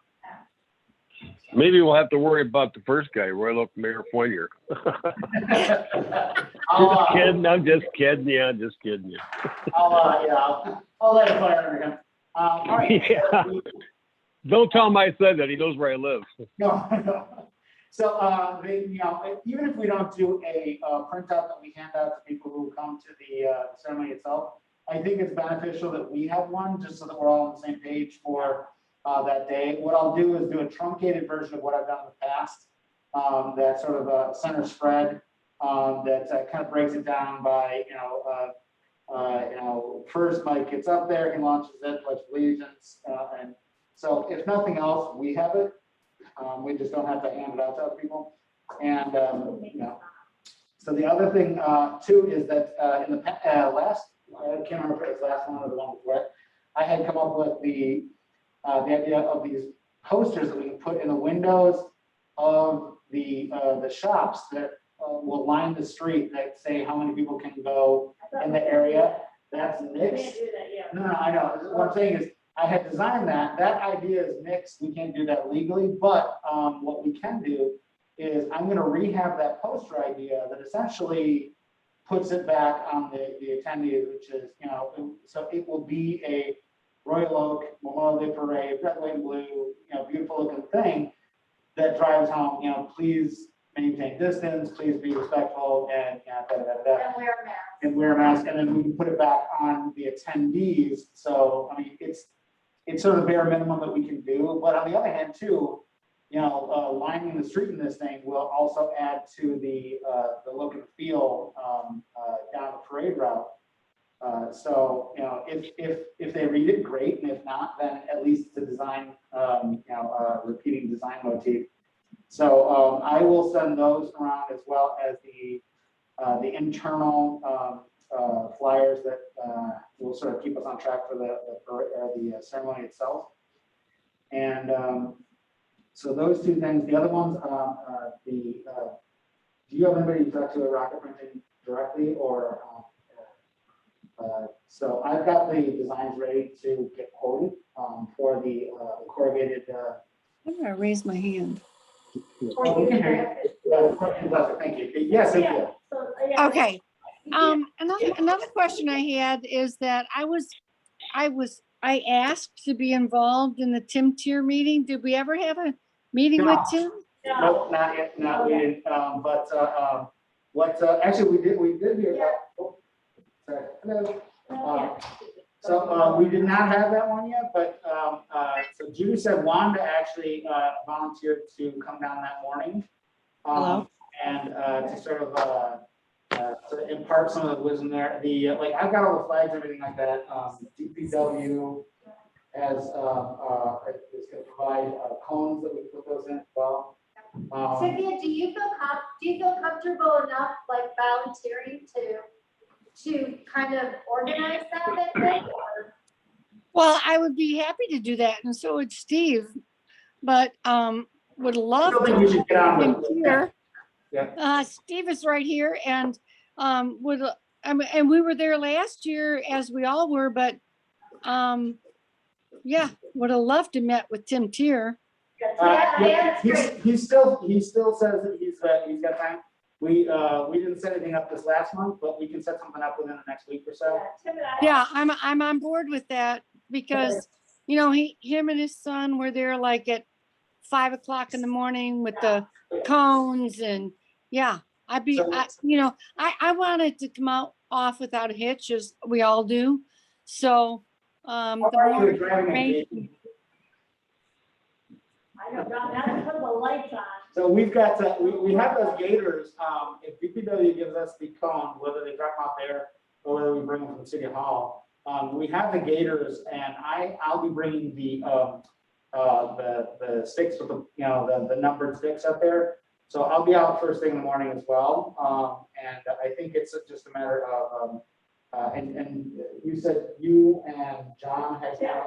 Maybe we'll have to worry about the first guy, Royal Oak Mayor Fournier. Just kidding. I'm just kidding. Yeah, just kidding you. I'll let it fire under him. All right. Yeah. Don't tell him I said that. He knows where I live. No, no. So, even if we don't do a printout that we hand out to people who come to the ceremony itself, I think it's beneficial that we have one, just so that we're all on the same page for that day. What I'll do is do a truncated version of what I've done in the past, that sort of a center spread, that kind of breaks it down by, first Mike gets up there, he launches it, pledge allegiance, and so if nothing else, we have it. We just don't have to hand it out to other people. And, so the other thing, too, is that in the last, I can't remember if it was last one or the one before it, I had come up with the idea of these posters that we can put in the windows of the shops that will line the street that say how many people can go in the area. That's Can't mixed. do that, yeah. No, I know. What I'm saying is, I had designed that. That idea is mixed. We can't do that legally, but what we can do is I'm going to rehab that poster idea that essentially puts it back on the attendees, which is, so it will be a Royal Oak Memorial Day Parade, red, white, and blue, beautiful looking thing that drives home, please maintain distance, please be respectful, and And wear a mask. and wear a mask, and then we can put it back on the attendees. So, I mean, it's sort of bare minimum that we can do, but on the other hand, too, lining the street in this thing will also add to the look and feel down the parade route. So, if they read it, great, and if not, then at least the design, repeating design motif. So I will send those around as well as the internal flyers that will sort of keep us on track for the ceremony itself. And so those two things. The other ones, do you have anybody you talk to at Rocket Printing directly, or? So I've got the designs ready to get quoted for the corrugated. I'm gonna raise my hand. Oh, we can hear you. Thank you. Yes, thank you. So, yeah. Okay. Another question I had is that I asked to be involved in the Tim Tier meeting. Did we ever have a meeting with No. Tim? No. Nope, not yet, we didn't, actually, we did hear that. Oh, sorry. Hello. So, we did not have that one yet, but, so Judy said Wanda actually, volunteered to come down that morning. Hello. And, to sort of impart some of the wisdom there. I've got all the flags, everything like that. DPW has, is gonna provide cones that we put those in as well. Cynthia, do you feel comfortable enough, like volunteering to kind of organize that thing? Well, I would be happy to do that, and so would Steve, but would love I think we should get on him with it. here. Yeah. Steve is right here, and and we were there last year, as we all were, but yeah, would have loved to met with Tim Tier. Yeah, that's He still says that he's got time. We didn't set anything up this last month, but we can set something up within the next week or so. Yeah, I'm on board with that because, him and his son were there like at 5 o'clock in the morning with the cones, and yeah, I wanted to come out off without a hitch, as we all do. So, the more information. I know, John, that's put the lights on. So we've got, we have those gators, if DPW gives us the cone, whether they drop them off there or whether we bring them from City Hall. We have the gators, and I'll be bringing the sticks with the numbered sticks up there. So I'll be out first thing in the morning as well. And I think it's just a matter of, and you said you and John had. Yeah.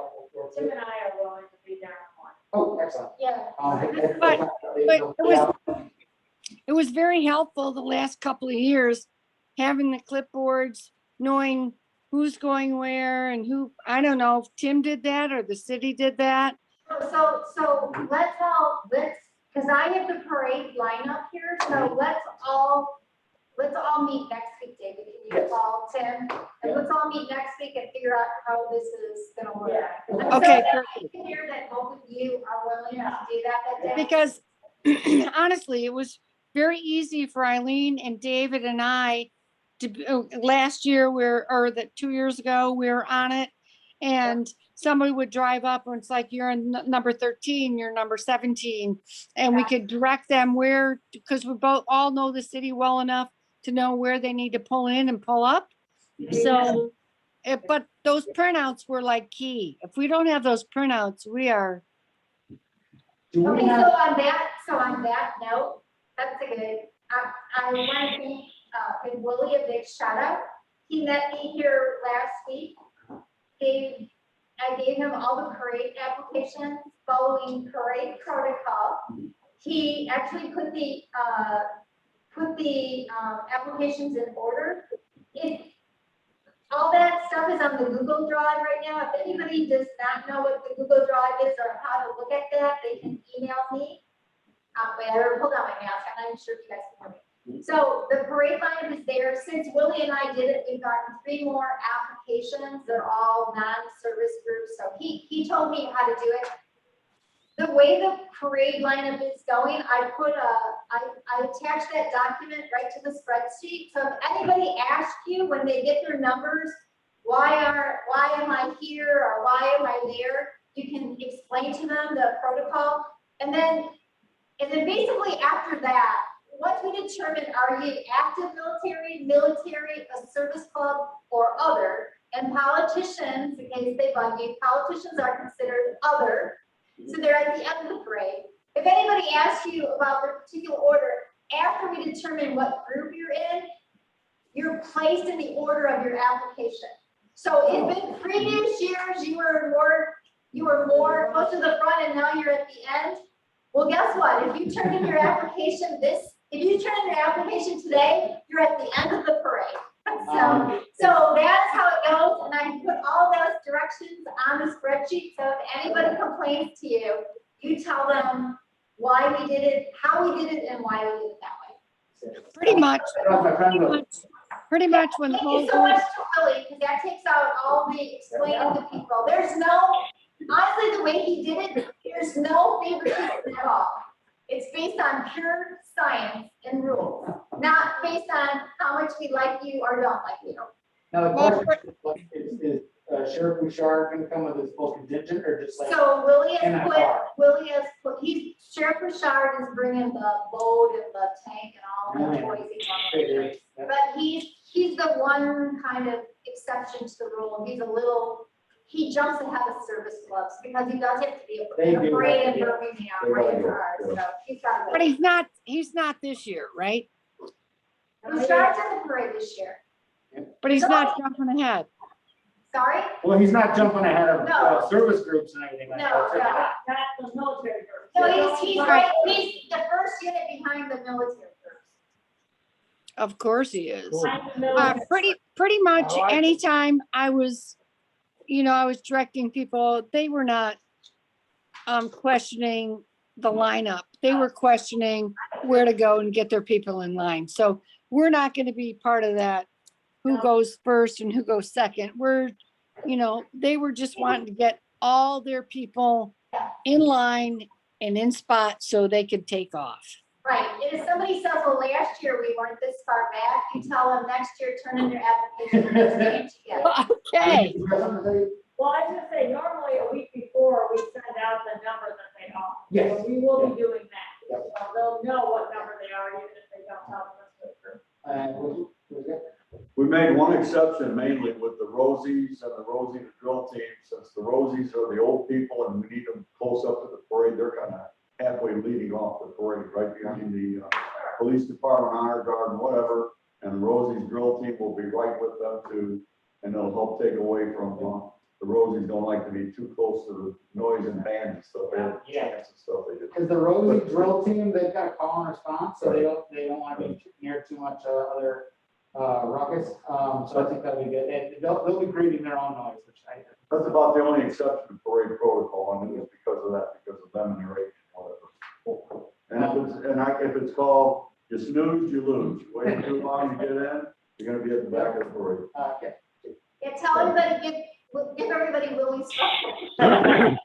Tim and I are willing to be there in the morning. Oh, excellent. Yeah. But it was very helpful the last couple of years, having the clipboards, knowing who's going where and who, I don't know if Tim did that or the city did that. So let's, because I have the parade lineup here, so let's all meet next week, David. Can Yes. call Tim, and let's all meet next week and figure out how this is gonna work. Yeah. I'm so Okay, happy to hear that both of you are willing to do that day. because honestly, it was very easy for Eileen and David and I to, last year, or the 2 years ago, we were on it. And somebody would drive up and it's like, you're in number 13, you're number 17. And we could direct them where, because we both all know the city well enough to know where they need to pull in and pull up. So, but those printouts were like key. If we don't have those printouts, we are, Do we Okay, have, so on that note, that's a good, I want to give Willie a big shout out. He met me here last week. I gave him all the parade applications following parade protocol. He actually put the applications in order. All that stuff is on the Google Drive right now. If anybody does not know what the Google Drive is or how to look at that, they can email me. Wait, I better pull down my mask. I'm not even sure if you guys can hear me. So the parade lineup is there. Since Willie and I did it, we've gotten 3 more applications. They're all non-service groups. So he told me how to do it. The way the parade lineup is going, I attached that document right to the spreadsheet. So if anybody asks you when they get their numbers, why am I here or why am I there? You can explain to them the protocol. And then basically after that, once we determine, are you active military, a service club, or other, and politicians, in case they bug you, politicians are considered other, so they're at the end of the parade. If anybody asks you about their particular order, after we determine what group you're in, you're placed in the order of your application. So if in previous years you were more close to the front and now you're at the end, well, guess what? If you turn in your application today, you're at the end of the parade. So that's how it goes, and I put all those directions on the spreadsheet, so if anybody complains to you, you tell them why we did it, how we did it, and why we did it that way. pretty much, my friend Willie. pretty much when the Thank whole you so much group, to Willie, because that takes out all the explaining to people. There's no, honestly, the way he did it, there's no favoritism at all. It's based on pure science and rules, not based on how much we like you or don't like you. Now, the Well, question is Sheriff Bouchard going to come with his full contingent or just like? So Willie in has that car? Sheriff Bouchard is bringing the boat and the tank and all the toys he's on. But he's the one kind of exception to the rule. He jumps ahead of service clubs because he does have to be They a do parade have in to, yeah. Birmingham, They right, gotta for go, ours, yeah. so he's got to. but he's not this year, right? Bouchard's in the parade this year. But he's not jumping ahead. Sorry? Well, he's not jumping ahead of No. service groups and everything like that. No, certainly no. not. That's the military group. No, he's right, he's the first unit behind the military groups. Of course he is. Behind the military. Pretty much I like it. anytime I was directing people, they were not questioning the lineup. They were questioning where to go and get their people in line. So we're not going to be part of that. Who goes first and who goes second? They were just wanting to get all their people in line and in spot so they could take off. Right, and if somebody says, well, last year we weren't this far back, you tell them next year, turn in your application. Let's get it together. Okay. Well, I was gonna say, normally a week before, we send out the number that they are. Yes. So we will be doing that. Yep. So they'll know what number they are, even if they don't tell the group. We made one exception mainly with the Rosies and the Rosie drill team, since the Rosies are the old people and we need them close up to the parade. They're kind of halfway leading off the parade, right behind the police department, honor guard, and whatever. And the Rosies drill team will be right with them too, and they'll help take away from the Rosies don't like to be too close to the noise and bands and stuff. They have chants and stuff they do. Because the Rosie drill team, they've got a call and response, so they don't want to be near too much other ruckus. So I think that'll be good. And they'll be creating their own noise, which That's about the only exception to parade protocol, and it was because of that, because of them and their age, whatever. And if it's called, you snooze, you lose. Wait too long to get in, You're gonna be at the back of the parade. Okay. Yeah, tell everybody, give everybody Willie's phone.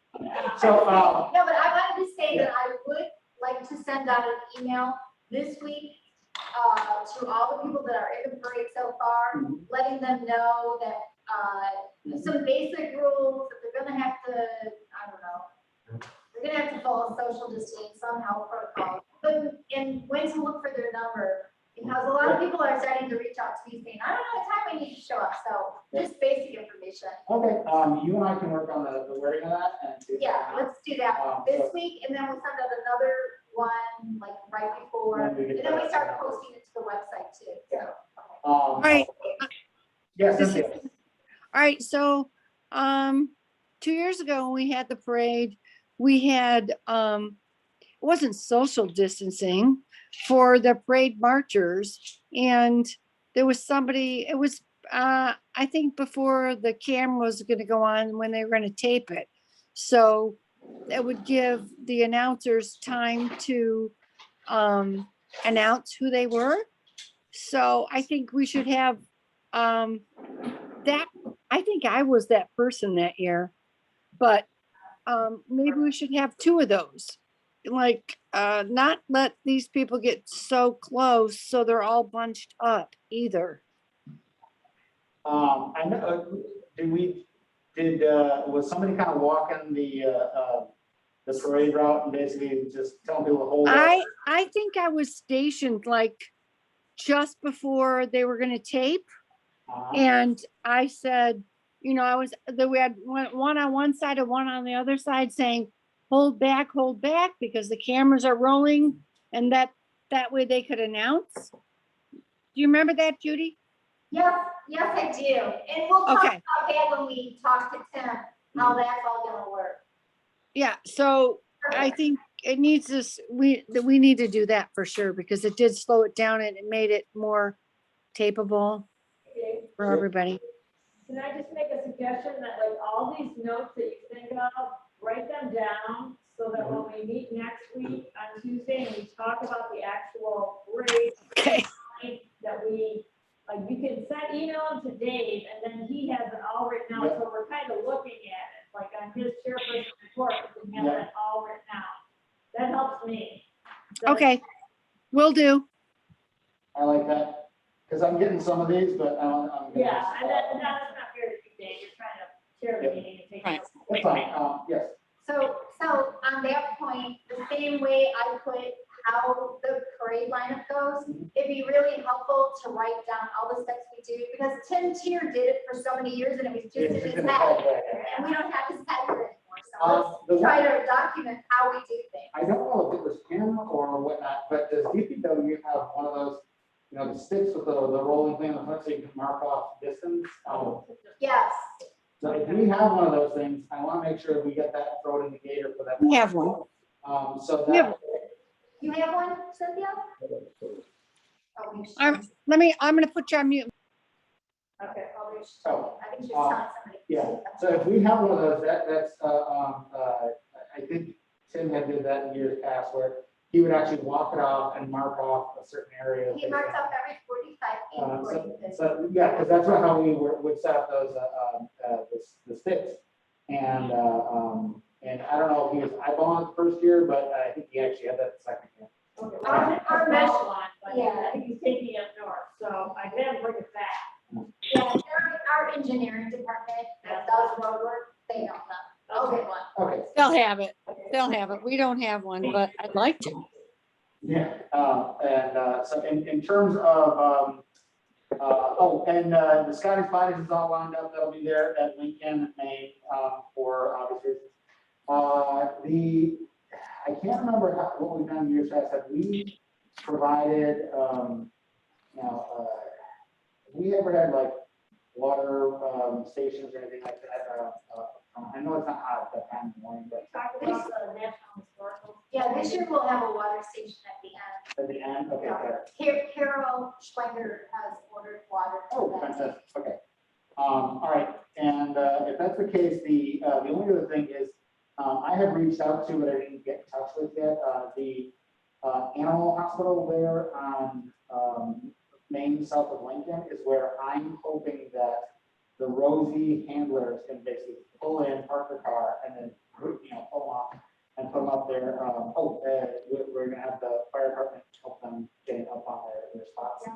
So, No, but I wanted to say that I would like to send out an email this week to all the people that are in the parade so far, letting them know that some basic rules, that they're gonna have to, I don't know, they're gonna have to follow social distancing, some health protocols, but, and when to look for their number. Because a lot of people are starting to reach out to me saying, I don't know what time I need to show up, so just basic information. okay, you and I can work on the wording of that and. do Yeah, that. let's do that this So- week, and then we'll send out another one, like, right before, When we and get then we that. start posting it to the website too, so. All right, Yes, This is- Cynthia. all right, so, 2 years ago, when we had the parade, we had, it wasn't social distancing for the parade marchers. And there was somebody, it was, I think before the camera was gonna go on, when they were gonna tape it. So that would give the announcers time to, announce who they were. So I think we should have, that, I think I was that person that year. But maybe we should have two of those. Like, not let these people get so close so they're all bunched up either. I know, was somebody kind of walking the parade route and basically just telling people to hold up? I think I was stationed like just before they were gonna tape. And I said, that we had one on one side and one on the other side saying, hold back, because the cameras are rolling, and that way they could announce. Do you remember that, Judy? Yes, I do, and we'll talk Okay. about that when we talk to Tim, how that's all gonna work. Yeah, so I think it needs this, we need to do that for sure, because it did slow it down and it made it more tapeable Okay. for everybody. Can I just make a suggestion that like all these notes that you think of, write them down so that when we meet next week on Tuesday and we talk about the actual parade, Okay. that we, like, you can email them to Dave and then he has it all written out. So we're kind of looking at it, like on his chairperson report, we can have that all written out. That helps me. Okay, will do. I like that, because I'm getting some of these, but I'm. Yeah, and that's not fair to you, Dave. You're trying to chair the meeting and take. Right. That's fine, yes. So on that point, the same way I put how the parade lineup goes, it'd be really helpful to write down all the steps we do, because Tim Tier did it for so many years and it was just in his head. And we don't have his head here anymore, so let's try to document how we do things. I don't know if it was him or whatnot, but does DPW have one of those, the sticks with the rolling thing on the front so you can mark off distance? Yes, So if we have one of those things, I want to make sure we get that and throw it in the gator for that. We have one. So We have- that. you have one, Cynthia? Oh, we should- I'm gonna put you on mute. Okay, oh, we should- Oh, I think she's telling somebody. yeah, so if we have one of those, that's, I think Tim had did that in years past where he would actually walk it off and mark off a certain area. He marks up every 45 feet. So, yeah, because that's how we would set up those, the sticks. And I don't know if he was eyeballing the first year, but I think he actually had that the second year. Okay, Our mesh mesh- line, but yeah. I think he's taking it north, so I did bring it back. Yeah, our engineering department that does road work, they don't know. I'll get one. Okay, They'll have it. They'll have it. We don't have one, but I'd like to. yeah, so in terms of, the Scottish Bodies is all lined up, that'll be there at Lincoln, Maine, for obvious reasons. I can't remember what we've done years past, have we provided, we ever had like water, stations or anything like that? I know it's not hot at that time in the morning, but Talk about the national historical. Yeah, this year we'll have a water station at the end. at the end, okay, good. Carol Schwenger has ordered water. for Oh, that. fantastic, okay. All right, and if that's the case, the only other thing is, I have reached out to, but I didn't get in touch with yet, the animal hospital there on Main south of Lincoln is where I'm hoping that the Rosie handlers can basically pull in, park their car, and then, pull them off and put them up there. We're gonna have the fire department help them get up on their spots.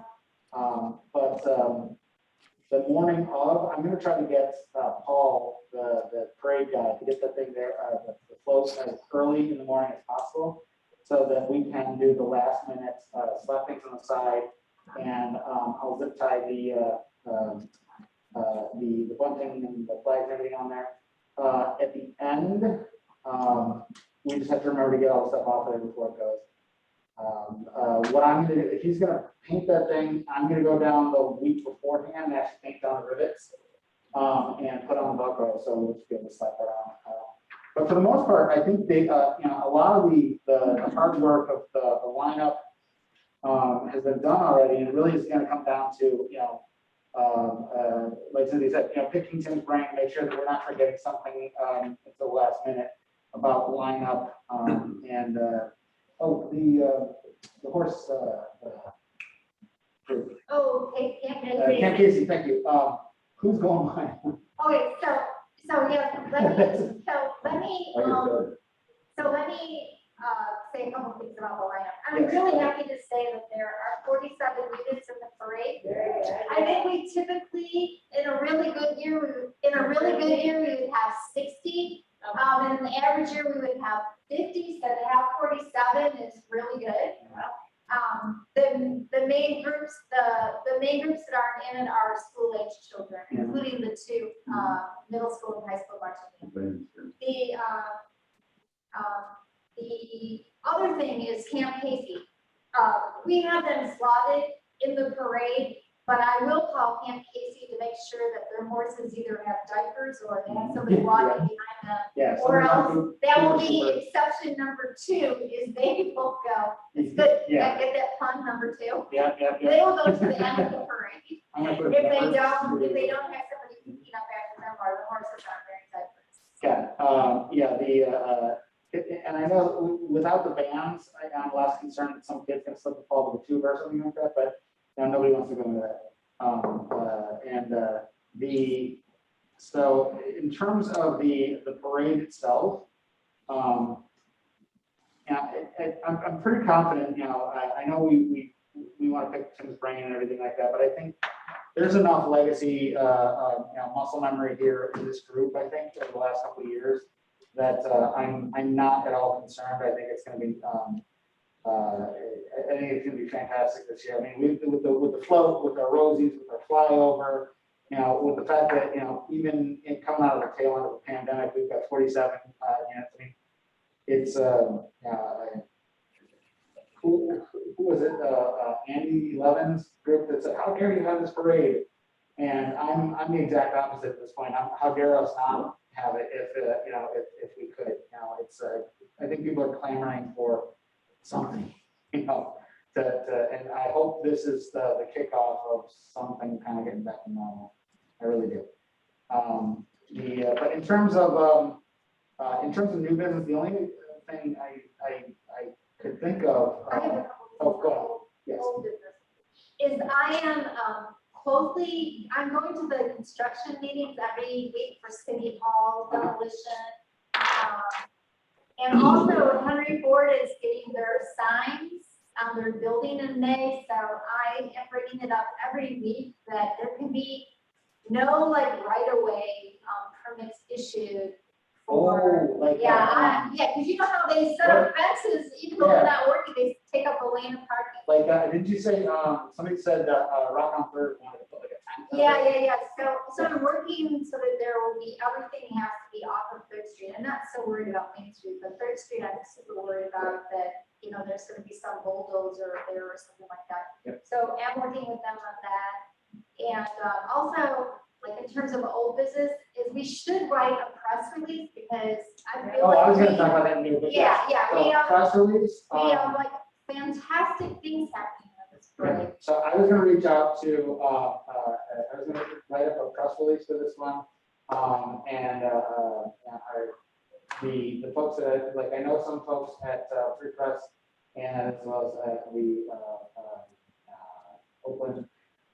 The morning of, I'm gonna try to get Paul, the parade guy, to get the thing there, the float as early in the morning as possible, so that we can do the last minute slap things on the side, and I'll zip tie the bunting and the flags and everything on there. At the end, we just have to remember to get all the stuff off there before it goes. What I'm gonna do, if he's gonna paint that thing, I'm gonna go down the week beforehand and actually paint down the rivets and put on the Velcro, so we'll just be able to slap that on. But for the most part, I think they, a lot of the hard work of the lineup has been done already, and it really is gonna come down to, like Cindy said, picking Tim's brain, make sure that we're not forgetting something at the last minute about lineup and the horse. Group. Oh, okay, Camp Casey, thank you. Who's going by? Okay, so yeah, let me say a couple things about the lineup. I'm Yes. really happy to say that there are 47 units in the parade. I think we typically, in a really good year, we would have 60. And in the average year, we would have 50, so to have 47 is really good. The main groups that aren't in it are school-age children, including the two middle school and high school marching bands. The other thing is Camp Casey. We have them slotted in the parade, but I will call Camp Casey to make sure that their horses either have diapers or they have somebody walking behind them. Yes. Or else that will be exception number 2 is they will go. It's good. Yeah. Get that pun number 2. Yeah. They will go to the end of the parade. I'm gonna put If it they first. don't have somebody picking up after them or the horses aren't wearing diapers. And I know without the bands, I'm less concerned that some kid's gonna slip and fall to the tube or something like that, but nobody wants to go into that. So in terms of the parade itself, I'm pretty confident, I know we want to pick Tim's brain and everything like that, but I think there's enough legacy, muscle memory here in this group, I think, over the last couple of years, that I'm not at all concerned. I think it's going to be, I think it's going to be fantastic this year. I mean, with the float, with our Rosies, with our flyover, with the fact that, even coming out of the tail end of the pandemic, we've got 47 units. I mean, it's who was it? Andy Levin's group that said, "How dare you have this parade?" And I'm the exact opposite at this point. How dare us not have it if we could. It's I think people are clamoring for something, and I hope this is the kickoff of something kind of getting back to normal. I really do. But in terms of new business, the only thing I could think of. I have a couple Yes. old business. Is I am I'm going to the construction meetings every week for City Hall demolition. And also Henry Ford is getting their signs on their building in May, so I am bringing it up every week that there can be no right-of-way permits issued for. Because you know how they set up fences, even though they're not working, they take up a lane of parking. Didn't you say, somebody said, Rock on Third wanted to put like a tent? Yeah. So I'm working so that there will be, everything has to be off of Third Street. I'm not so worried about Main Street, but Third Street, I'm super worried about that, there's gonna be some bulldozer there or something like that. Yep. So I'm working with them on that. And also, like in terms of old business, is we should write a press release because I feel like. I was gonna talk about that in new, but Yeah. We have press release. like fantastic things happening in this parade. So I was gonna reach out to, I was gonna write up a press release for this one. The folks that, I know some folks at Free Press and as well as the Oakland.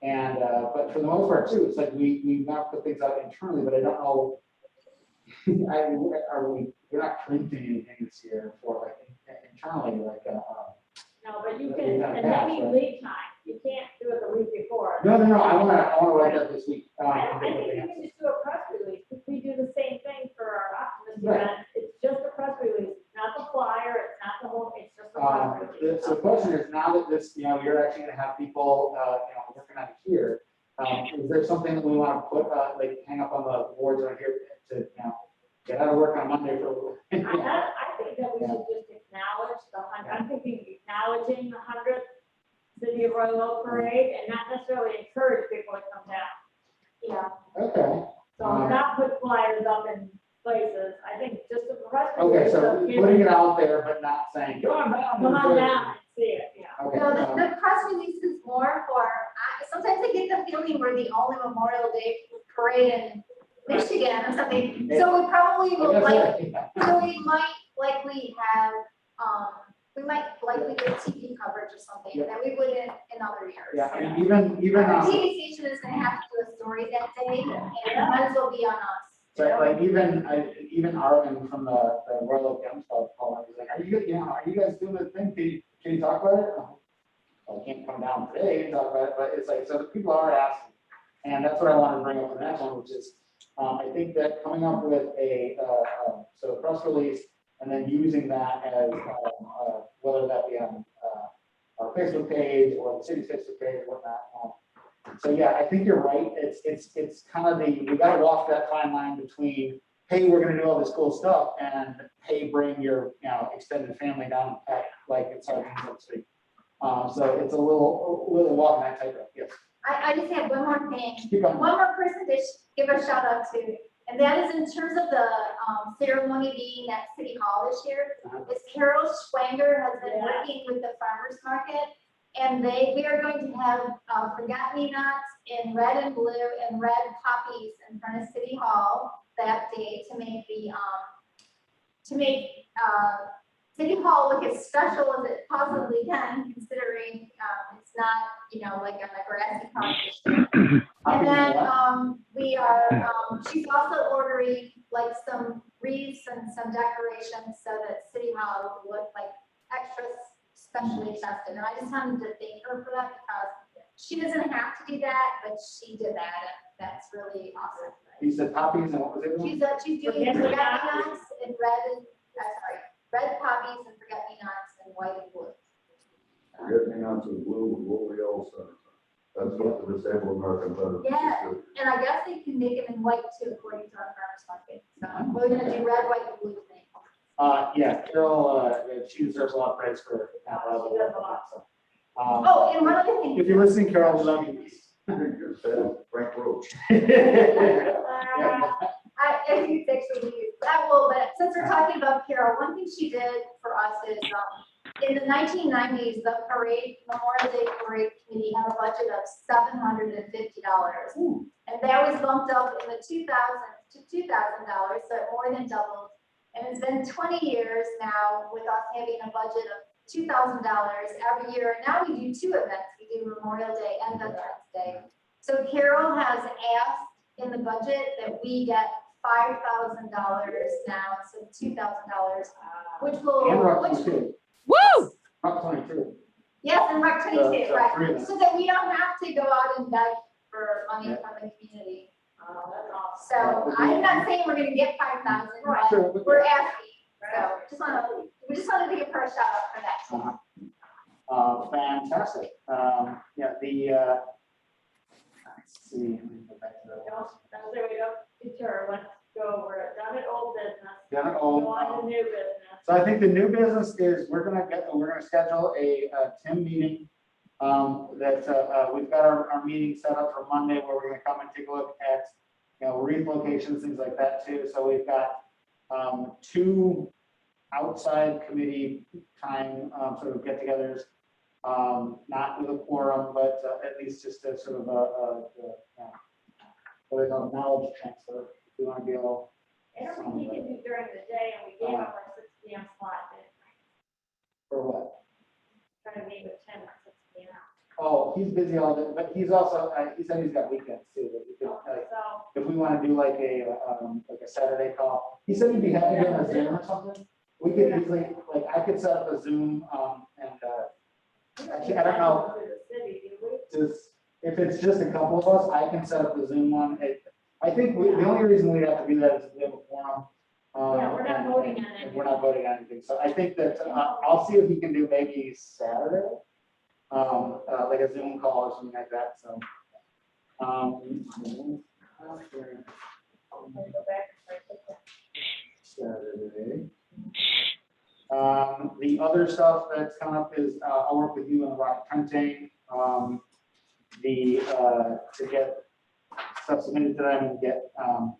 And, but for the most part too, it's like we now put things out internally, but I don't know. We're not printing anything this year for like internally, like, No, but you You can, have and cash, maybe right? lead time, you can't do it the week before. no, I wanna write that this week. I think you can just do a press release, because we do the same thing for our optimist Right. event, it's just a press release, not the flyer, it's not the whole, it's just a press release. So the question is, now that this, you're actually gonna have people, working on it here, is there something that we wanna put, like, hang up on the boards right here to, get out of work on Monday for? I think that we should just acknowledge I'm thinking acknowledging the 100th City of Royal Oak Parade, and not necessarily encourage people to come down. Yeah. Okay, So not put flyers up in places, I think just a press okay, release. so of putting it out there, but not saying, come on down. Come on down and see it, yeah. Okay, No, the press release is more for, sometimes I get the feeling we're the only Memorial Day parade in Michigan or something. So we probably will so we might likely have, we might likely get TV coverage or something that we wouldn't in other years. Yeah, I mean, even, Our TV station is gonna have to do a story that day, and it might as well be on us. so like even Arvin from the Royal Oak Young Club called, he's like, are you guys doing the thing? Can you talk about it? Well, I can't come down today and talk about it, but it's like, so the people are asking. And that's what I wanted to bring up in the next one, which is, I think that coming up with so a press release and then using that as, whether that be on our Facebook page or the city's Facebook page or whatnot. So yeah, I think you're right. It's kind of we gotta walk that fine line between, hey, we're gonna do all this cool stuff, and hey, bring your, extended family down and pack like it's our city. So it's a little walk that type of, yes. I just have one more thing. Keep going. One more person to give a shout out to, and that is in terms of the ceremony being at City Hall this year. Is Carol Schwanger has been working with the farmers market, and we are going to have forget-me-nots in red and blue and red poppies in front of City Hall that day to make City Hall look as special as it possibly can, considering it's not, like on a grassy park. And then we are, she's also ordering like some wreaths and some decorations so that City Hall will look like extra specially festive. And I just wanted to thank her for that because she doesn't have to do that, but she did that. And that's really awesome. You said poppies and what was it? She's doing forget-me-nots in red poppies and forget-me-nots in white and blue. Forget-me-nots in blue with what we all said. That's what the disabled American veterans. Yeah, and I guess they can make them in white too, according to our farmers market. So we're gonna do red, white, and blue thing. Yeah, Carol, she deserves a lot of praise for that. So, Oh, and one other thing. if you're listening, Carol, we love you. You're sad, Frank Roach. I think it's actually that will, but since we're talking about Carol, one thing she did for us is, in the 1990s, the Memorial Day Parade Committee had a budget of $750. And that was bumped up in the 2000s to $2,000, so it more than doubled. And it's been 20 years now with us having a budget of $2,000 every year. And now we do two events. We do Memorial Day and Veterans Day. So Carol has asked in the budget that we get $5,000 now instead of $2,000, which And will, Rock which 22. Woo! Rock 22. yes, and Rock 22, So three of right? them. So that we don't have to go out and beg for money from the community. That's awesome. So I'm not saying we're gonna get 5,000, Sure, but but- we're asking. So we just wanted to give her a shout out for that. Fantastic. Yeah, let's see. Let me go back to that one. Don't say we don't deter, let's go, we're done at old business. Done at Go old. on to new business. So I think the new business is we're gonna schedule a TIM meeting. We've got our meeting set up for Monday where we're gonna come and take a look at, wreath locations, things like that too. So we've got two outside committee time sort of get-togethers, not with a quorum, but at least just a sort of what they call knowledge transfer. If we want to be able. Everything he can do during the day, and we gave up our 6 PM slot, didn't we? For what? Trying to meet with Tim at 6 PM. Oh, he's busy all day, but he's also, he said he's got weekends too, that we could, like, So, if we want to do like a Saturday call. He said he'd be happy doing a Zoom or something. We could easily, like, I could set up a Zoom, actually, I don't know, to the city, do we? just, if it's just a couple of us, I can set up the Zoom one. I think the only reason we'd have to do that is if we have a forum. Yeah, we're not voting on and anything. We're not voting on anything, so I think that, I'll see if he can do maybe Saturday. Like a Zoom call or something like that, so. Saturday. The other stuff that's coming up is, I'll work with you on the rock printing, to get stuff submitted to them and get,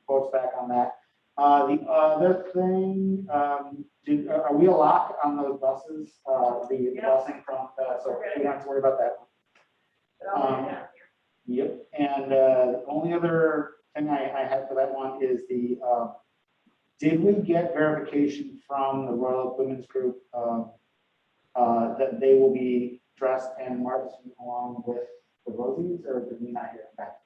quotes back on that. The other thing, are we a lock on those buses, the Yeah. busing from, so we don't have to worry about that. But I'll do that. Yep, and the only other thing I had for that one is did we get verification from the Royal Oak Women's Group that they will be dressed and marching along with the Rosies, or did we not hear back?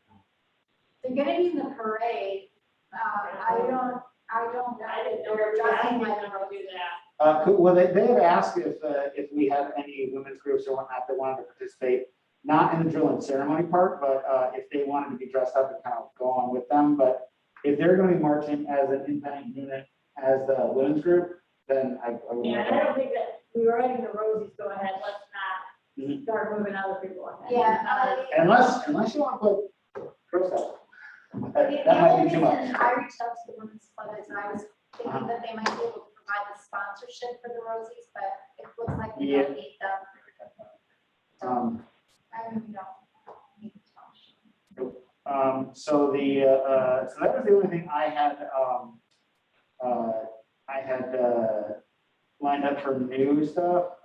They're gonna be in the parade. I don't know I didn't if know they're we were dressing asking like them a to rosy. do that. Well, they had asked if we had any women's groups or whatnot that wanted to participate, not in the drill and ceremony part, but if they wanted to be dressed up and kind of go on with them. But if they're going to be marching as an independent unit as the women's group, then I would. Yeah, and I don't think that we were letting the Rosies go ahead, let's Mhm. not start moving other people ahead. Yeah. Unless you want to put Chris up. The That might only be too reason much. I reached out to the women's club is I was thinking that they might be able to provide the sponsorship for the Rosies, but it looks like we don't need them. I mean, we don't need the sponsorship. So so that was the only thing I had lined up for new stuff.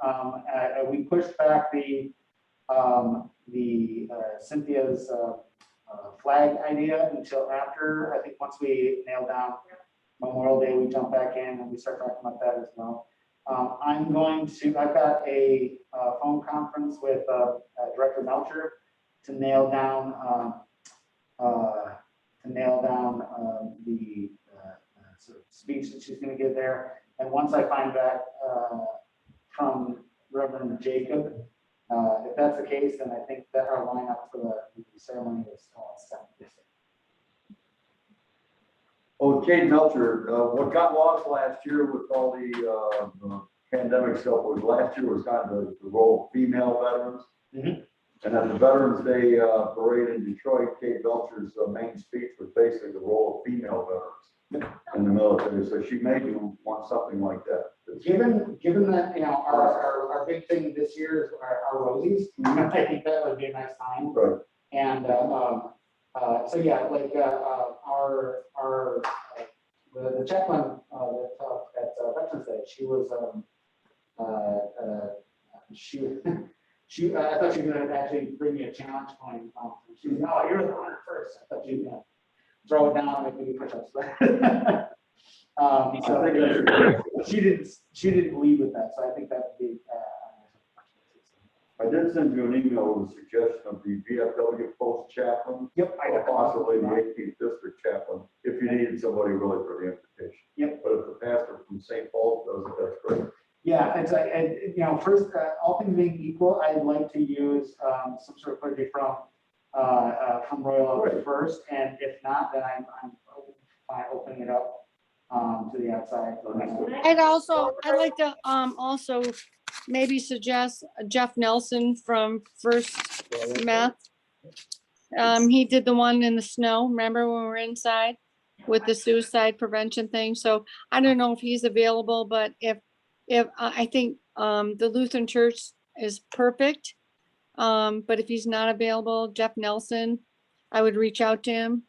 We pushed back the Cynthia's flag idea until after, I think once we nail down Memorial Day, we jump back in and we start talking about that as well. I've got a phone conference with Director Melcher to nail down the sort of speech that she's going to give there. And once I find back from Reverend Jacob, if that's the case, then I think that our lineup for the ceremony is all set. Oh, Kate Melcher, what got lost last year with all the pandemic stuff was last year was kind of the role of female veterans. Mhm. And at the Veterans Day parade in Detroit, Kate Melcher's main speech was basically the role of female veterans in the military. So she may want something like that. Given that, our big thing this year is our Rosies, I think that would be a nice time. Right. And so yeah, like the chaplain at Veterans Day, she was I thought she was gonna actually bring me a challenge point. She was, no, you're the 101st. I thought you were gonna throw it down and make me push-ups. So she didn't lead with that, so I think that would be. I did send you an email with a suggestion of the VFW post chaplain. Yep, I Or got possibly the that. 18th district chaplain, if you needed somebody really for the invitation. Yep. But if the pastor from St. Paul does it, that's great. Yeah, it's like, first, all things being equal, I'd like to use some sort of clergy from Royal Oak first, and if not, then I'm fine opening it up to the outside. I'd like to also maybe suggest Jeff Nelson from First Meth. He did the one in the snow, remember when we were inside with the suicide prevention thing? So I don't know if he's available, but if I think the Lutheran Church is perfect. But if he's not available, Jeff Nelson, I would reach out to him.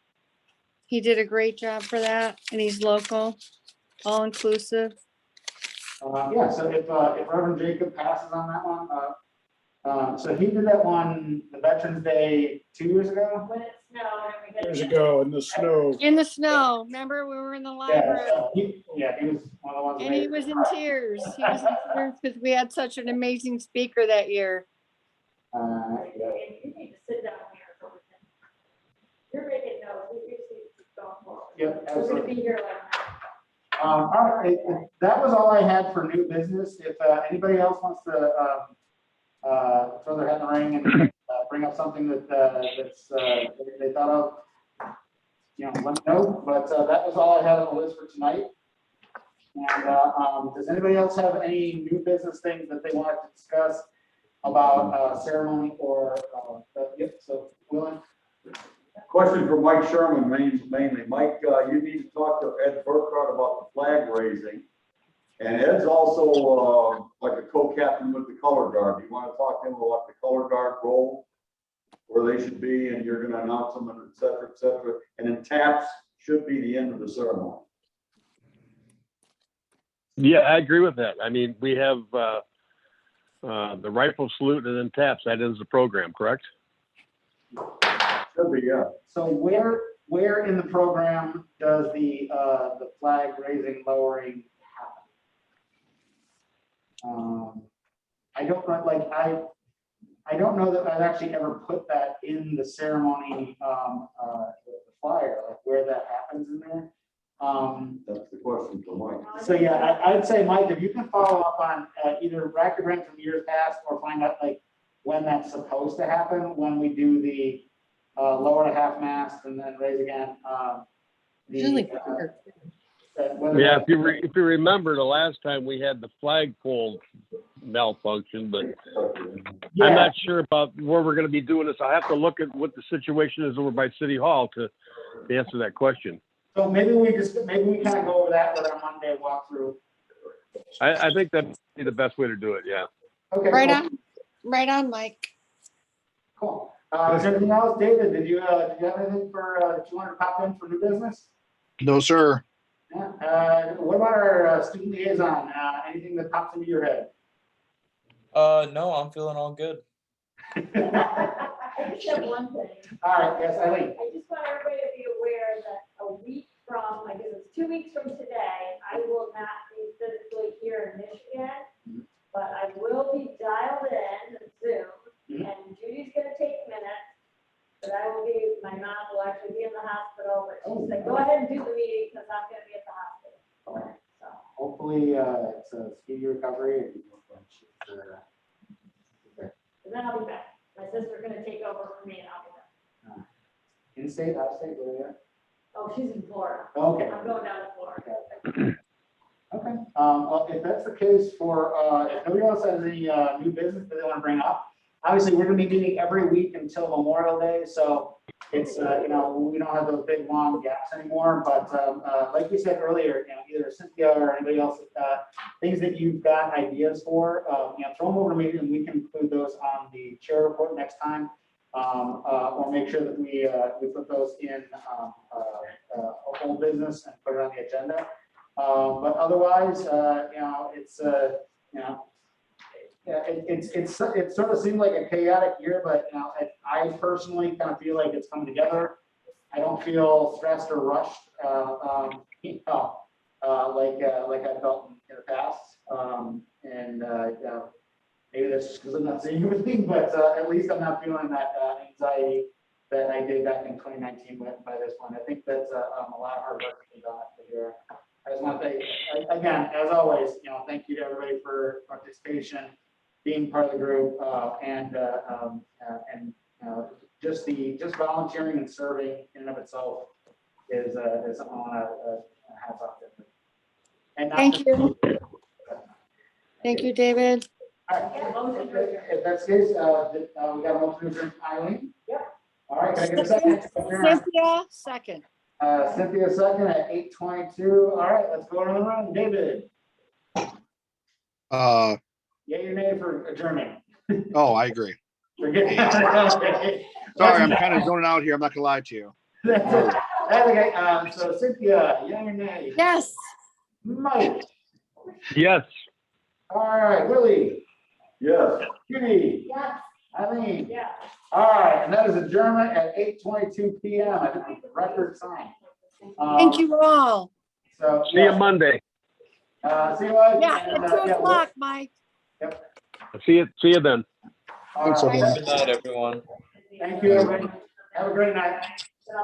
He did a great job for that, and he's local, all inclusive. Yeah, so if Reverend Jacob passes on that one, so he did that one, the Veterans Day 2 years ago. When it snowed and we had. Years ago in the snow. In the snow, remember we were in the Yeah, library? so he was one of the ones. And he was in tears. He was in tears because we had such an amazing speaker that year. Yeah. You need to sit down here. so we can- You're making notes, we usually don't. Yep, We're gonna absolutely. be here like that. All right, that was all I had for new business. If anybody else wants to throw their hat in the ring and bring up something that they thought of, let me know. But that was all I had on the list for tonight. And does anybody else have any new business things that they wanted to discuss about ceremony or? Yep. So, Willen. Question for Mike Sherman mainly. Mike, you need to talk to Ed Burkhardt about the flag raising. And Ed's also like a co-captain with the color guard. You want to talk to him about the color guard role, where they should be, and you're going to announce them, and et cetera, et cetera. And then taps should be the end of the ceremony. Yeah, I agree with that. I mean, we have the rifle salute and then taps. That is the program, correct? Should be, yeah. So where in the program does the flag raising, lowering happen? I don't know, like I don't know that I've actually ever put that in the ceremony, the flyer, like where that happens in there. That's the question for Mike. So yeah, I'd say, Mike, if you can follow up on either rack your brain from years past or find out like when that's supposed to happen, when we do the lower to half mast and then raise again. Yeah, if you remember the last time we had the flagpole malfunction, but I'm not sure about where we're going to be doing this. I have to look at what the situation is over by City Hall to answer that question. So maybe we kind of go over that with our Monday walkthrough. I think that'd be the best way to do it. Yeah. Okay. Right on, Mike. Cool. Is there anything else, David? Did you have anything that you wanted to pop in for new business? No, sir. Yeah. What about our student liaison? Anything that pops into your head? No, I'm feeling all good. I just have one thing. All right. Yes, Eileen. I just want everybody to be aware that a week from, I guess it's 2 weeks from today, I will not be physically here in Michigan, but I will be dialed in Zoom, and Judy's gonna take minutes, but I will be, my mom will actually be in the hospital, but she said, go ahead and do the meeting, because I'm gonna be at the hospital. So, Hopefully, it's a speedy recovery. and then I'll be back. My sister's gonna take over for me, and I'll be back. In state, out of state, where are you at? Oh, she's in Florida. Okay. I'm going down to Florida. Okay. Well, if that's the case for, if nobody else has any new business that they want to bring up, obviously we're going to be meeting every week until Memorial Day, so it's we don't have those big long gaps anymore. But like we said earlier, either Cynthia or anybody else, things that you've got ideas for, throw them over to me, and we can include those on the chair report next time. Or make sure that we put those in whole business and put it on the agenda. But otherwise, it sort of seemed like a chaotic year, but I personally kind of feel like it's coming together. I don't feel stressed or rushed, like I felt in the past. Maybe that's just because I'm not seeing everything, but at least I'm not feeling that anxiety that I did back in 2019 by this one. I think that's a lot of hard work to be done here. I just want to thank, again, as always, thank you to everybody for participation, being part of the group, and just volunteering and serving in and of itself is something I want to hats off to. And Thank you. Thank you, David. All right, if that's the case, we got a motion to adjourn, Eileen? Yep. All right, can I get a second? Cynthia, second. Cynthia, second at 8:22. All right, let's go around the room. David? Yay or nay for adjourning? Oh, I agree. Forget. Sorry, I'm kind of zoning out here. I'm not gonna lie to you. That's okay. So Cynthia, yay or nay? Yes. Mike? Yes. All right, Willie? Yes. Judy? Yes. Eileen? Yeah. All right, and that is adjournment at 8:22 p.m. I think it's a record time. Thank you all. So See you Monday. See you, Mike. Yeah, at 2 o'clock, Mike. See you then. All right. everyone. Good night, everyone. Thank you, everybody. Have a great night.